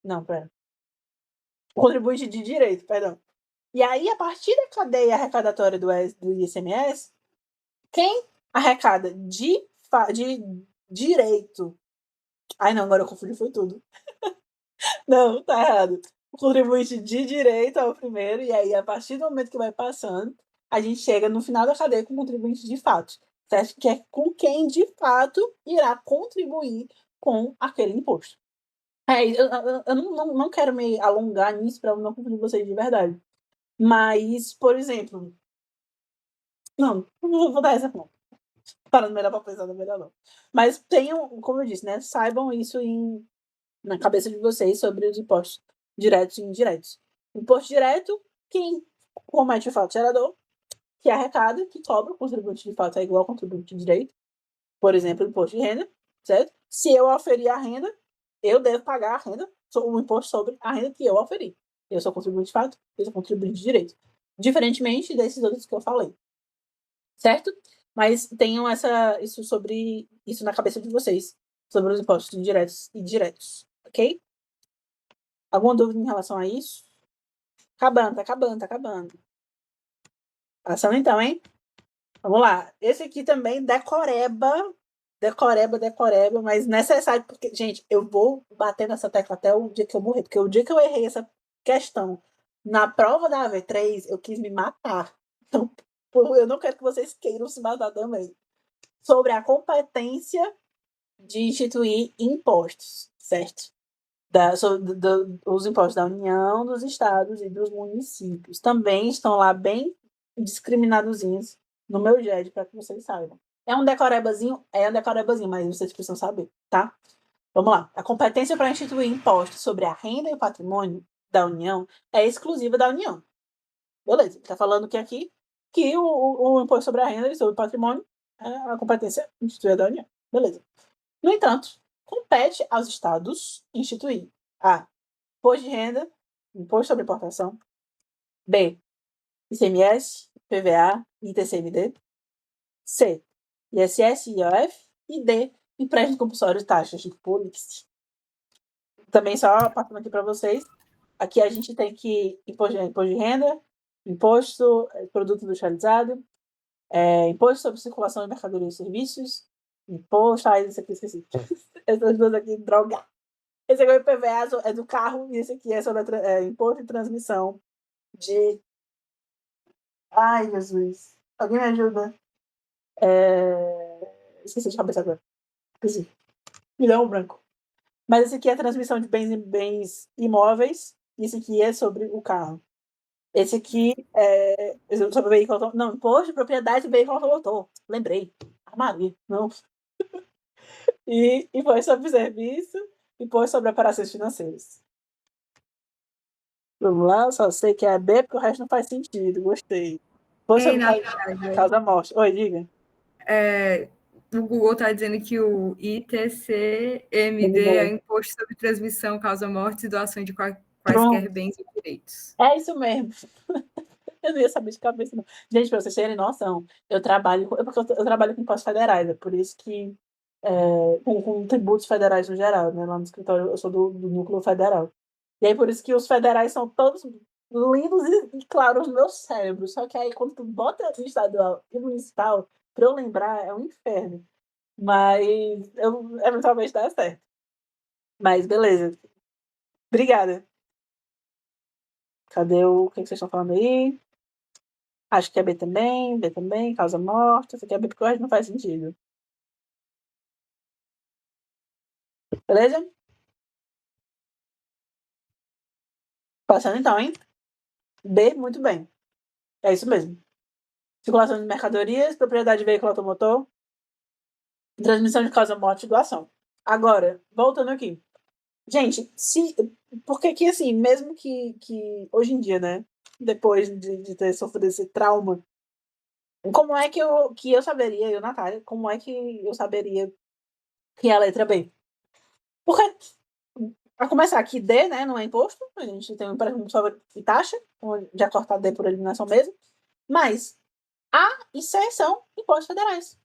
Não, pera. O contribuinte de direito, perdão. E aí, a partir da cadeia arrecadatória do ICMS, quem arrecada de direito. Ai, não, agora eu confundi, foi tudo. Não, tá errado. O contribuinte de direito é o primeiro, e aí, a partir do momento que vai passando, a gente chega no final da cadeia com o contribuinte de fato, certo? Que é com quem, de fato, irá contribuir com aquele imposto. Eu não quero me alongar nisso para não confundir vocês de verdade. Mas, por exemplo... Não vou dar essa não. Parando melhor para pensar, melhor não. Mas tenham, como eu disse, né? Saibam isso na cabeça de vocês sobre os impostos diretos e indiretos. Imposto direto, quem comete o fato gerador, que arrecada, que cobra, o contribuinte de fato é igual ao contribuinte de direito. Por exemplo, imposto de renda, certo? Se eu oferir a renda, eu devo pagar a renda, o imposto sobre a renda que eu oferi. Eu sou contribuinte de fato, eu sou contribuinte de direito. Diferentemente desses outros que eu falei. Certo? Mas tenham isso na cabeça de vocês, sobre os impostos indiretos e diretos, ok? Alguma dúvida em relação a isso? Acabando, tá acabando. Passando então, hein? Vamos lá. Esse aqui também, decoreba, mas necessário, porque, gente, eu vou bater nessa tecla até o dia que eu morrer, porque o dia que eu errei essa questão na prova da AV3, eu quis me matar. Então, eu não quero que vocês queiram se matar também. Sobre a competência de instituir impostos, certo? Os impostos da União, dos estados e dos municípios. Também estão lá bem discriminadozinhos no meu GED, para que vocês saibam. É um decorebazinho, mas vocês precisam saber, tá? Vamos lá. A competência para instituir impostos sobre a renda e o patrimônio da União é exclusiva da União. Beleza. Está falando aqui que o imposto sobre a renda e sobre o patrimônio é a competência instituída da União. Beleza. No entanto, compete aos estados instituir a imposto de renda, imposto sobre importação, B, ICMS, PVA e TCMD, C, ISS e IOF, e D, empréstimo compulsório de taxas de polícia. Também só passando aqui para vocês, aqui a gente tem que imposto de renda, imposto produto industrializado, imposto sobre circulação de mercadorias e serviços, imposto... isso aqui esqueci. Essas duas aqui, droga. Esse aqui é o IPVA, é do carro, e esse aqui é sobre imposto de transmissão de... Ai, Jesus. Alguém me ajuda? Esqueci de cabeça agora. Esqueci. Me dá um branco. Mas esse aqui é a transmissão de bens imóveis, e esse aqui é sobre o carro. Esse aqui é sobre o veículo automotor. Não, imposto de propriedade do veículo automotor. Lembrei. Maria, não. E imposto sobre serviço, imposto sobre operações financeiras. Vamos lá, só sei que é B, porque o resto não faz sentido. Gostei. Imposto sobre causa morte. Oi, diga. o Google está dizendo que o ITCMD é o Imposto sobre Transmissão, Causa Mortes e Doação de quaisquer bens e direitos. É isso mesmo. Eu não ia saber de cabeça, não. Gente, pra vocês terem noção, eu trabalho com impostos federais, é por isso que com tributos federais no geral, né? Lá no escritório eu sou do núcleo federal. E aí por isso que os federais são todos lindos e claros no meu cérebro. Só que aí quando tu bota o estadual e municipal, pra eu lembrar, é um inferno. Mas eu eventualmente dá certo. Mas beleza. Obrigada. Cadê o que vocês estão falando aí? Acho que é B também, causa morte. Isso aqui é B porque não faz sentido. Beleza? Passando então, hein? B, muito bem. É isso mesmo. Circulação de mercadorias, propriedade de veículo automotor, transmissão de causa morte e doação. Agora, voltando aqui. Gente, porque aqui, assim, mesmo que hoje em dia, né? Depois de ter sofrido esse trauma, como é que eu saberia, eu, Natália, como é que eu saberia que é a letra B? Porque, para começar aqui, D, né, não é imposto, a gente tem um imposto sobre taxa, já cortado D por eliminação mesmo, mas A e C são impostos federais.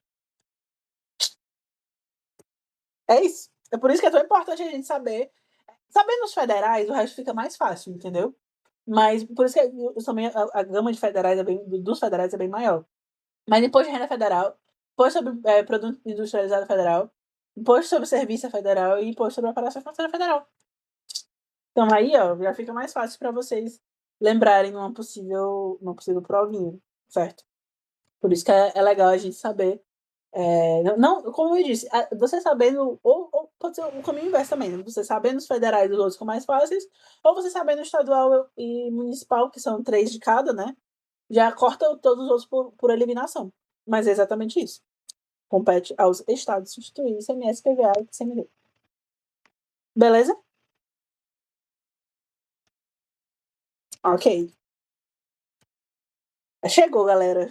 É isso. É por isso que é tão importante a gente saber. Sabendo os federais, o resto fica mais fácil, entendeu? Mas por isso que também a gama de federais dos federais é bem maior. Mas imposto de renda federal, imposto sobre produto industrializado federal, imposto sobre serviço federal e imposto sobre operação financeira federal. Então aí, ó, já fica mais fácil para vocês lembrarem numa possível provinha, certo? Por isso que é legal a gente saber. Não, como eu disse, você sabendo, ou pode ser o caminho inverso também, né? Você sabendo os federais, os outros ficam mais fáceis, ou você sabendo estadual e municipal, que são 3 de cada, né? Já corta todos os outros por eliminação. Mas é exatamente isso. Compete aos estados substituir ICMS, PVA e ICMD. Beleza? Ok. Chegou, galera.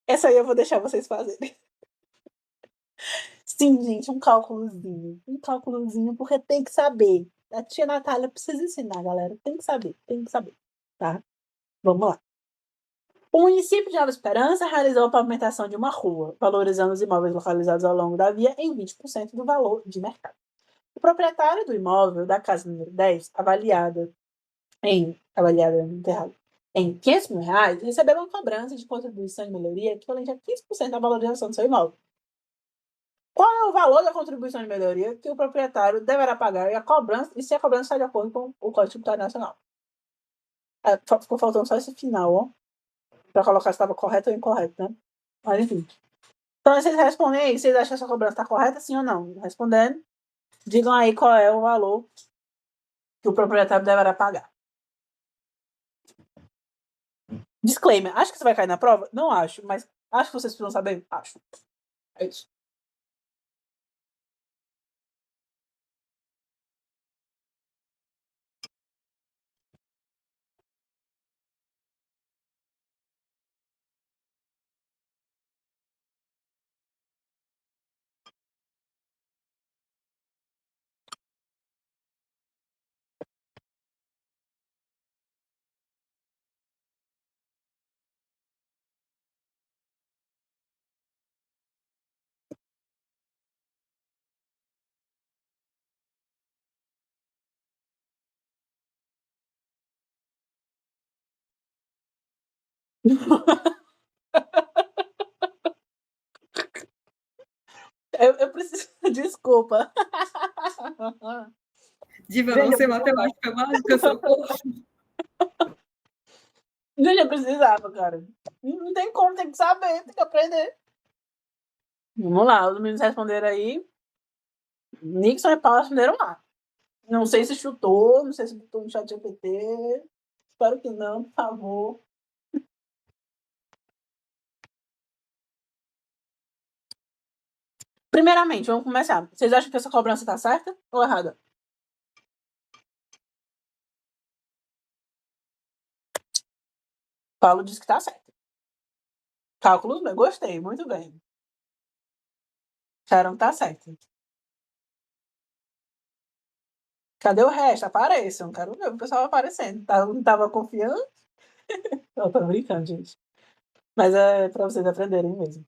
Essa aí eu vou deixar vocês fazerem. Sim, gente, um cálculozinho. Um cálculozinho, porque tem que saber. A tia Natália precisa ensinar, galera. Tem que saber, tá? Vamos lá. O município de Nova Esperança realizou a pavimentação de uma rua, valorizando os imóveis localizados ao longo da via em 20% do valor de mercado. O proprietário do imóvel, da casa número 10, avaliada em R$ 500 mil, recebeu uma cobrança de contribuição de melhoria equivalente a 15% da valorização do seu imóvel. Qual é o valor da contribuição de melhoria que o proprietário deverá pagar e se a cobrança está de acordo com o Código Tributário Nacional? Ficou faltando só esse final, ó, para colocar se estava correto ou incorreto, né? Mas enfim. Então, vocês respondem aí, vocês acham que essa cobrança está correta, sim ou não? Respondendo, digam aí qual é o valor que o proprietário deverá pagar. Disclaimer, acho que você vai cair na prova? Não acho, mas acho que vocês precisam saber? Acho. É isso. Eu preciso. Desculpa. Diva, não sei matemática básica, socorro. Gente, eu precisava, cara. Não tem como, tem que saber, tem que aprender. Vamos lá, os meninos responderam aí. Nixon e Paula responderam lá. Não sei se chutou, não sei se botou no chat GPT. Espero que não, por favor. Primeiramente, vamos começar. Vocês acham que essa cobrança tá certa ou errada? Paulo disse que tá certo. Cálculos, gostei, muito bem. Acharam que tá certo. Cadê o resto? Apareçam. Quero ver o pessoal aparecendo. Não tava confiando? Eu tô brincando, gente. Mas é pra vocês aprenderem mesmo.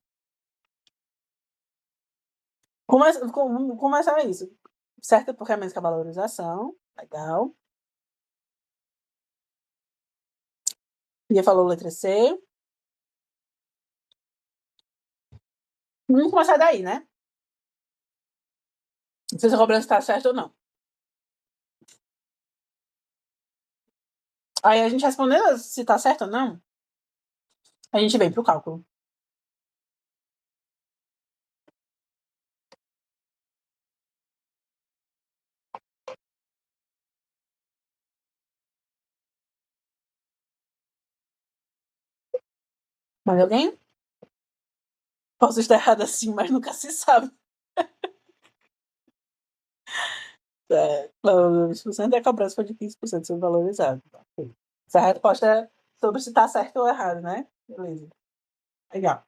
Vamos começar isso. Certo porque é menos que a valorização. Legal. Bia falou letra C. Vamos começar daí, né? Não sei se a cobrança tá certa ou não. Aí a gente respondendo se tá certo ou não, a gente vem pro cálculo. Mais alguém? Posso estar errada assim, mas nunca se sabe. Os 20% da cobrança foi de 15% sobre valorizado. Essa resposta é sobre se tá certo ou errado, né? Beleza. Legal.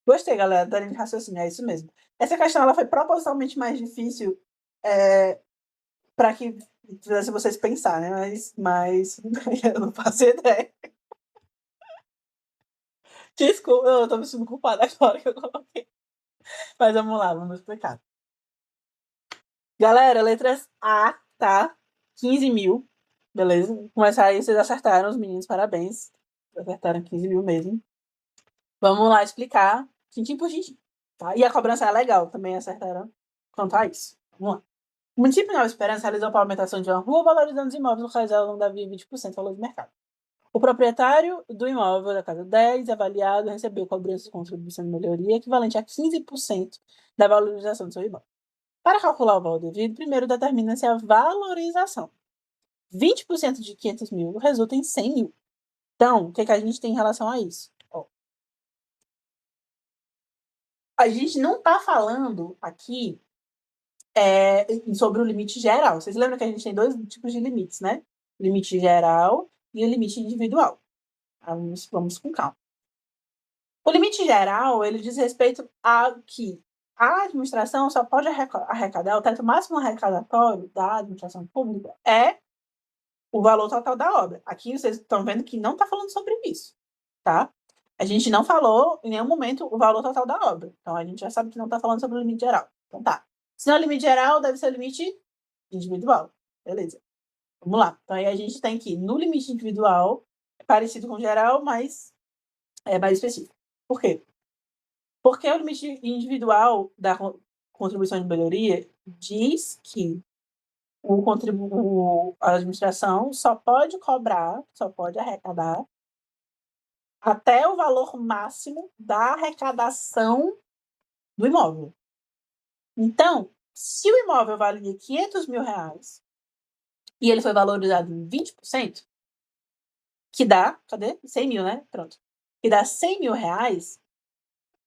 Gostei, galera, da linha de raciocínio, é isso mesmo. Essa questão ela foi propositalmente mais difícil para que fizesse vocês pensar, né? Mas eu não faço ideia. Desculpa, eu tô me sentindo culpada agora que eu coloquei. Mas vamos lá, vamos explicar. Galera, letras A, tá? 15 mil. Beleza? Começar aí, vocês acertaram, os meninos, parabéns. Acertaram 15 mil mesmo. Vamos lá explicar, tintim por tintim. Tá? E a cobrança é legal, também acertaram quanto a isso. Vamos lá. O município de Nova Esperança realizou a pavimentação de uma rua valorizando os imóveis localizados ao longo da via 20% do valor de mercado. O proprietário do imóvel da casa 10, avaliado, recebeu cobrança de contribuição de melhoria equivalente a 15% da valorização do seu imóvel. Para calcular o valor devido, primeiro determina-se a valorização. 20% de 500 mil resulta em 100 mil. Então, o que a gente tem em relação a isso? A gente não está falando aqui sobre o limite geral. Vocês lembram que a gente tem dois tipos de limites, né? O limite geral e o limite individual. Vamos com calma. O limite geral, ele diz respeito a que a administração só pode arrecadar, o teto máximo arrecadatório da administração pública é o valor total da obra. Aqui vocês estão vendo que não está falando sobre isso, tá? A gente não falou em nenhum momento o valor total da obra. Então, a gente já sabe que não está falando sobre o limite geral. Então, tá. Se não é o limite geral, deve ser o limite individual. Beleza. Vamos lá. Então, aí a gente tem que, no limite individual, é parecido com o geral, mas é mais específico. Por quê? Porque o limite individual da contribuição de melhoria diz que a administração só pode cobrar, só pode arrecadar até o valor máximo da arrecadação do imóvel. Então, se o imóvel valia 500 mil reais e ele foi valorizado em 20%, que dá, cadê? 100 mil, né? Pronto. Que dá 100 mil reais,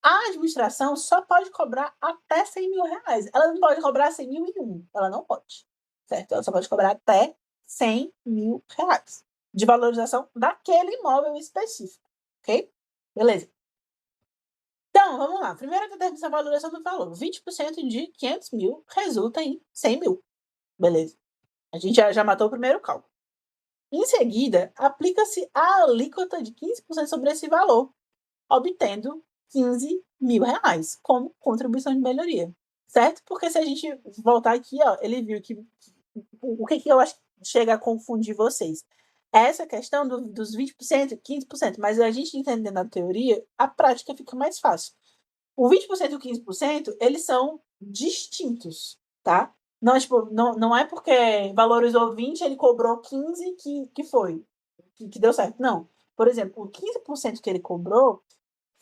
a administração só pode cobrar até 100 mil reais. Ela não pode cobrar 100 mil em um. Ela não pode. Certo? Ela só pode cobrar até 100 mil reais de valorização daquele imóvel específico. Ok? Beleza. Então, vamos lá. Primeiro determina a valorização do valor. 20% de 500 mil resulta em 100 mil. Beleza. A gente já matou o primeiro cálculo. Em seguida, aplica-se a alíquota de 15% sobre esse valor, obtendo 15 mil reais como contribuição de melhoria. Certo? Porque se a gente voltar aqui, ó, ele viu que o que eu acho que chega a confundir vocês? Essa questão dos 20%, 15%, mas a gente entendendo a teoria, a prática fica mais fácil. O 20% e o 15%, eles são distintos, tá? Não, tipo, não é porque valorizou 20, ele cobrou 15 que foi, que deu certo. Não. Por exemplo, o 15% que ele cobrou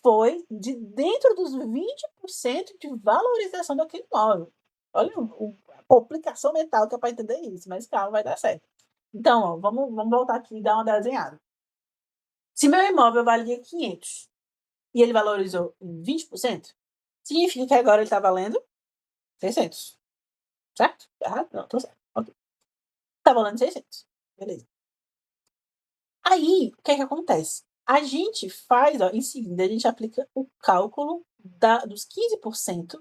foi de dentro dos 20% de valorização daquele imóvel. Olha a complicação mental que é para entender isso, mas calma, vai dar certo. Então, ó, vamos voltar aqui e dar uma desenhada. Se meu imóvel valia 500 e ele valorizou em 20%, significa que agora ele está valendo 600. Certo? Errado? Não, tô certo. Ok. Está valendo 600. Beleza. Aí, o que é que acontece? A gente faz, ó, em seguida, a gente aplica o cálculo dos 15%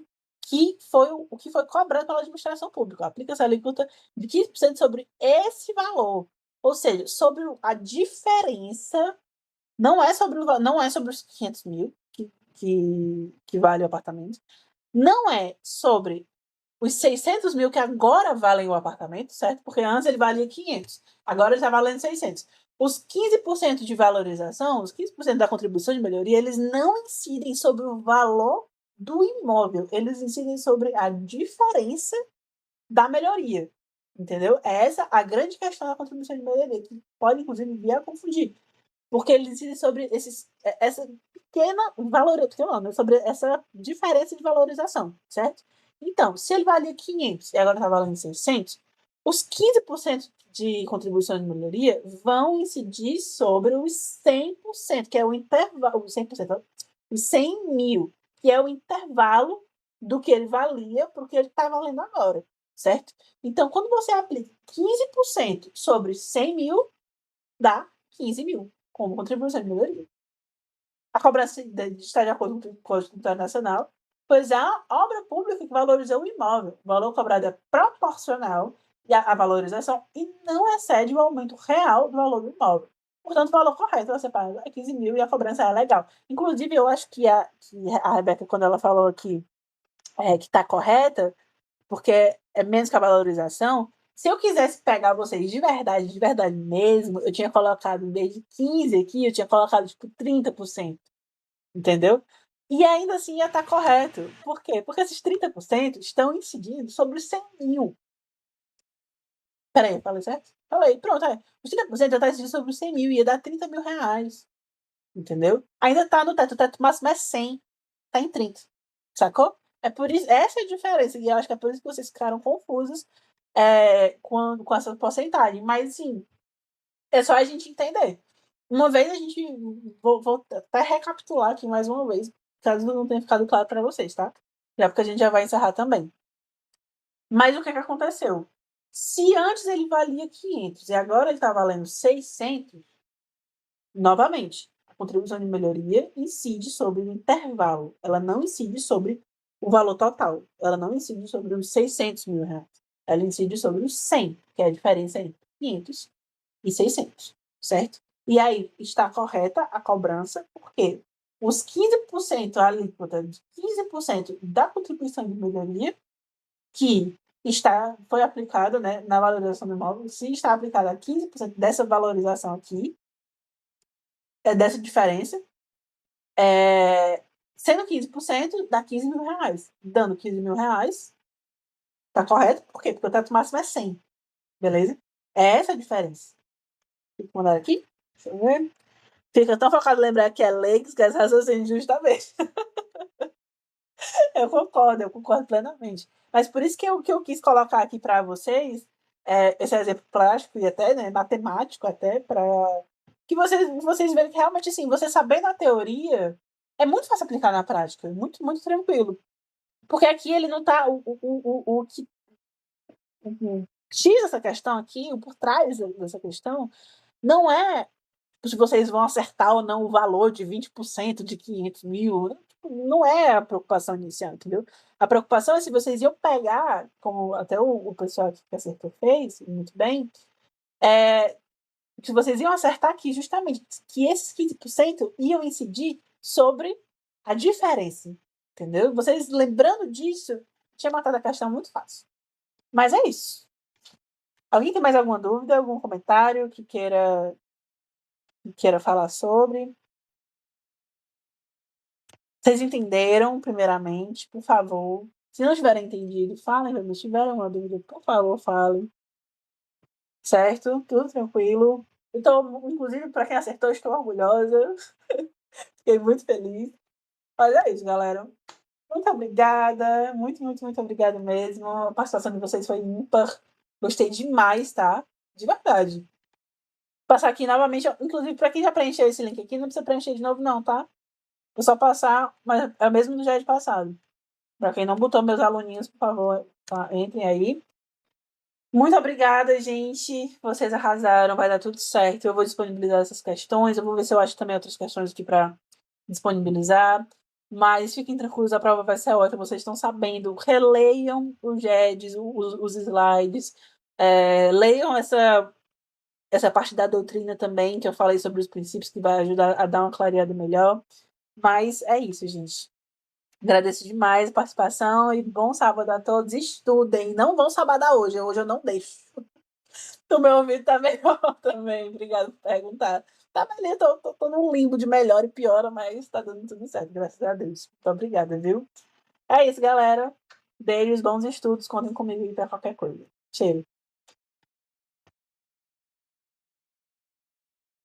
que foi o que foi cobrado pela administração pública. Aplica-se a alíquota de 15% sobre esse valor. Ou seja, sobre a diferença, não é sobre os 500 mil que vale o apartamento, não é sobre os 600 mil que agora valem o apartamento, certo? Porque antes ele valia 500, agora ele está valendo 600. Os 15% de valorização, os 15% da contribuição de melhoria, eles não incidem sobre o valor do imóvel, eles incidem sobre a diferença da melhoria, entendeu? É essa a grande questão da contribuição de melhoria, que pode, inclusive, vir a confundir, porque eles incidem sobre essa pequena valorização, né? Sobre essa diferença de valorização, certo? Então, se ele valia 500 e agora está valendo 600, os 15% de contribuição de melhoria vão incidir sobre os 100%, que é o intervalo, os 100%, os 100 mil, que é o intervalo do que ele valia para o que ele está valendo agora, certo? Então, quando você aplica 15% sobre 100 mil, dá 15 mil como contribuição de melhoria. A cobrança está de acordo com o Código Internacional, pois é a obra pública que valorizou o imóvel. O valor cobrado é proporcional à valorização e não excede o aumento real do valor do imóvel. Portanto, o valor correto você paga é 15 mil e a cobrança é legal. Inclusive, eu acho que a Rebeca, quando ela falou aqui que está correta, porque é menos que a valorização, se eu quisesse pegar vocês de verdade mesmo, eu tinha colocado, em vez de 15 aqui, eu tinha colocado, tipo, 30%. Entendeu? E ainda assim ia estar correto. Por quê? Porque esses 30% estão incidindo sobre os 100 mil. Peraí, falei certo? Falei, pronto, Os 30% já está incidindo sobre os 100 mil, ia dar 30 mil reais. Entendeu? Ainda está no teto. O teto máximo é 100. Está em 30. Sacou? É por isso, essa é a diferença. E eu acho que é por isso que vocês ficaram confusos com essa porcentagem. Mas, assim, é só a gente entender. Uma vez a gente. Vou até recapitular aqui mais uma vez, caso não tenha ficado claro para vocês, tá? Já porque a gente já vai encerrar também. Mas o que aconteceu? Se antes ele valia 500 e agora ele está valendo 600, novamente, a contribuição de melhoria incide sobre o intervalo. Ela não incide sobre o valor total. Ela não incide sobre os 600 mil reais. Ela incide sobre os 100, que é a diferença entre 500 e 600, certo? E aí está correta a cobrança, porque os 15%, a alíquota de 15% da contribuição de melhoria que foi aplicada, né, na valorização do imóvel, se está aplicada a 15% dessa valorização aqui, dessa diferença, sendo 15%, dá 15 mil reais. Dando 15 mil reais, tá correto? Por quê? Porque o teto máximo é 100, beleza? É essa a diferença. Vou mandar aqui, deixa eu ver. Fica tão focado em lembrar que é lei que esquece raciocínio justamente. Eu concordo plenamente. Mas por isso que eu quis colocar aqui para vocês esse exemplo prático e até, né, matemático, até, para que vocês verem que realmente, assim, você sabendo a teoria, é muito fácil aplicar na prática, muito, muito tranquilo. Porque aqui ele não está. O que X essa questão aqui, o por trás dessa questão, não é se vocês vão acertar ou não o valor de 20% de 500 mil. Não é a preocupação inicial, entendeu? A preocupação é se vocês iam pegar, como até o pessoal que acertou fez, muito bem, que vocês iam acertar aqui justamente que esses 15% iam incidir sobre a diferença, entendeu? Vocês lembrando disso, tinha matado a questão muito fácil. Mas é isso. Alguém tem mais alguma dúvida, algum comentário que queira falar sobre? Vocês entenderam, primeiramente, por favor. Se não tiverem entendido, falem. Se tiverem uma dúvida, por favor, falem. Certo? Tudo tranquilo. Então, inclusive, para quem acertou, estou orgulhosa. Fiquei muito feliz. Mas é isso, galera. Muito obrigada. Muito, muito, muito obrigada mesmo. A participação de vocês foi ímpar. Gostei demais, tá? De verdade. Vou passar aqui novamente. Inclusive, para quem já preencheu esse link aqui, não precisa preencher de novo, não, tá? Vou só passar, mas é o mesmo do dia de passado. Para quem não botou meus aluninhos, por favor, tá? Entrem aí. Muito obrigada, gente. Vocês arrasaram, vai dar tudo certo. Eu vou disponibilizar essas questões. Eu vou ver se eu acho também outras questões aqui para disponibilizar. Mas fiquem tranquilos, a prova vai ser ótima, vocês estão sabendo. Releiam os GEDs, os slides, leiam essa parte da doutrina também, que eu falei sobre os princípios, que vai ajudar a dar uma clareada melhor. Mas é isso, gente. Agradeço demais a participação e bom sábado a todos. Estudem, não vão sabadar hoje eu não deixo. O meu ouvido tá melhor também, obrigada por perguntar. Tá beleza, tô num limbo de melhor e piora, mas tá dando tudo certo, graças a Deus. Muito obrigada, viu? É isso, galera. Beijos, bons estudos, contem comigo aí pra qualquer coisa. Cheiro.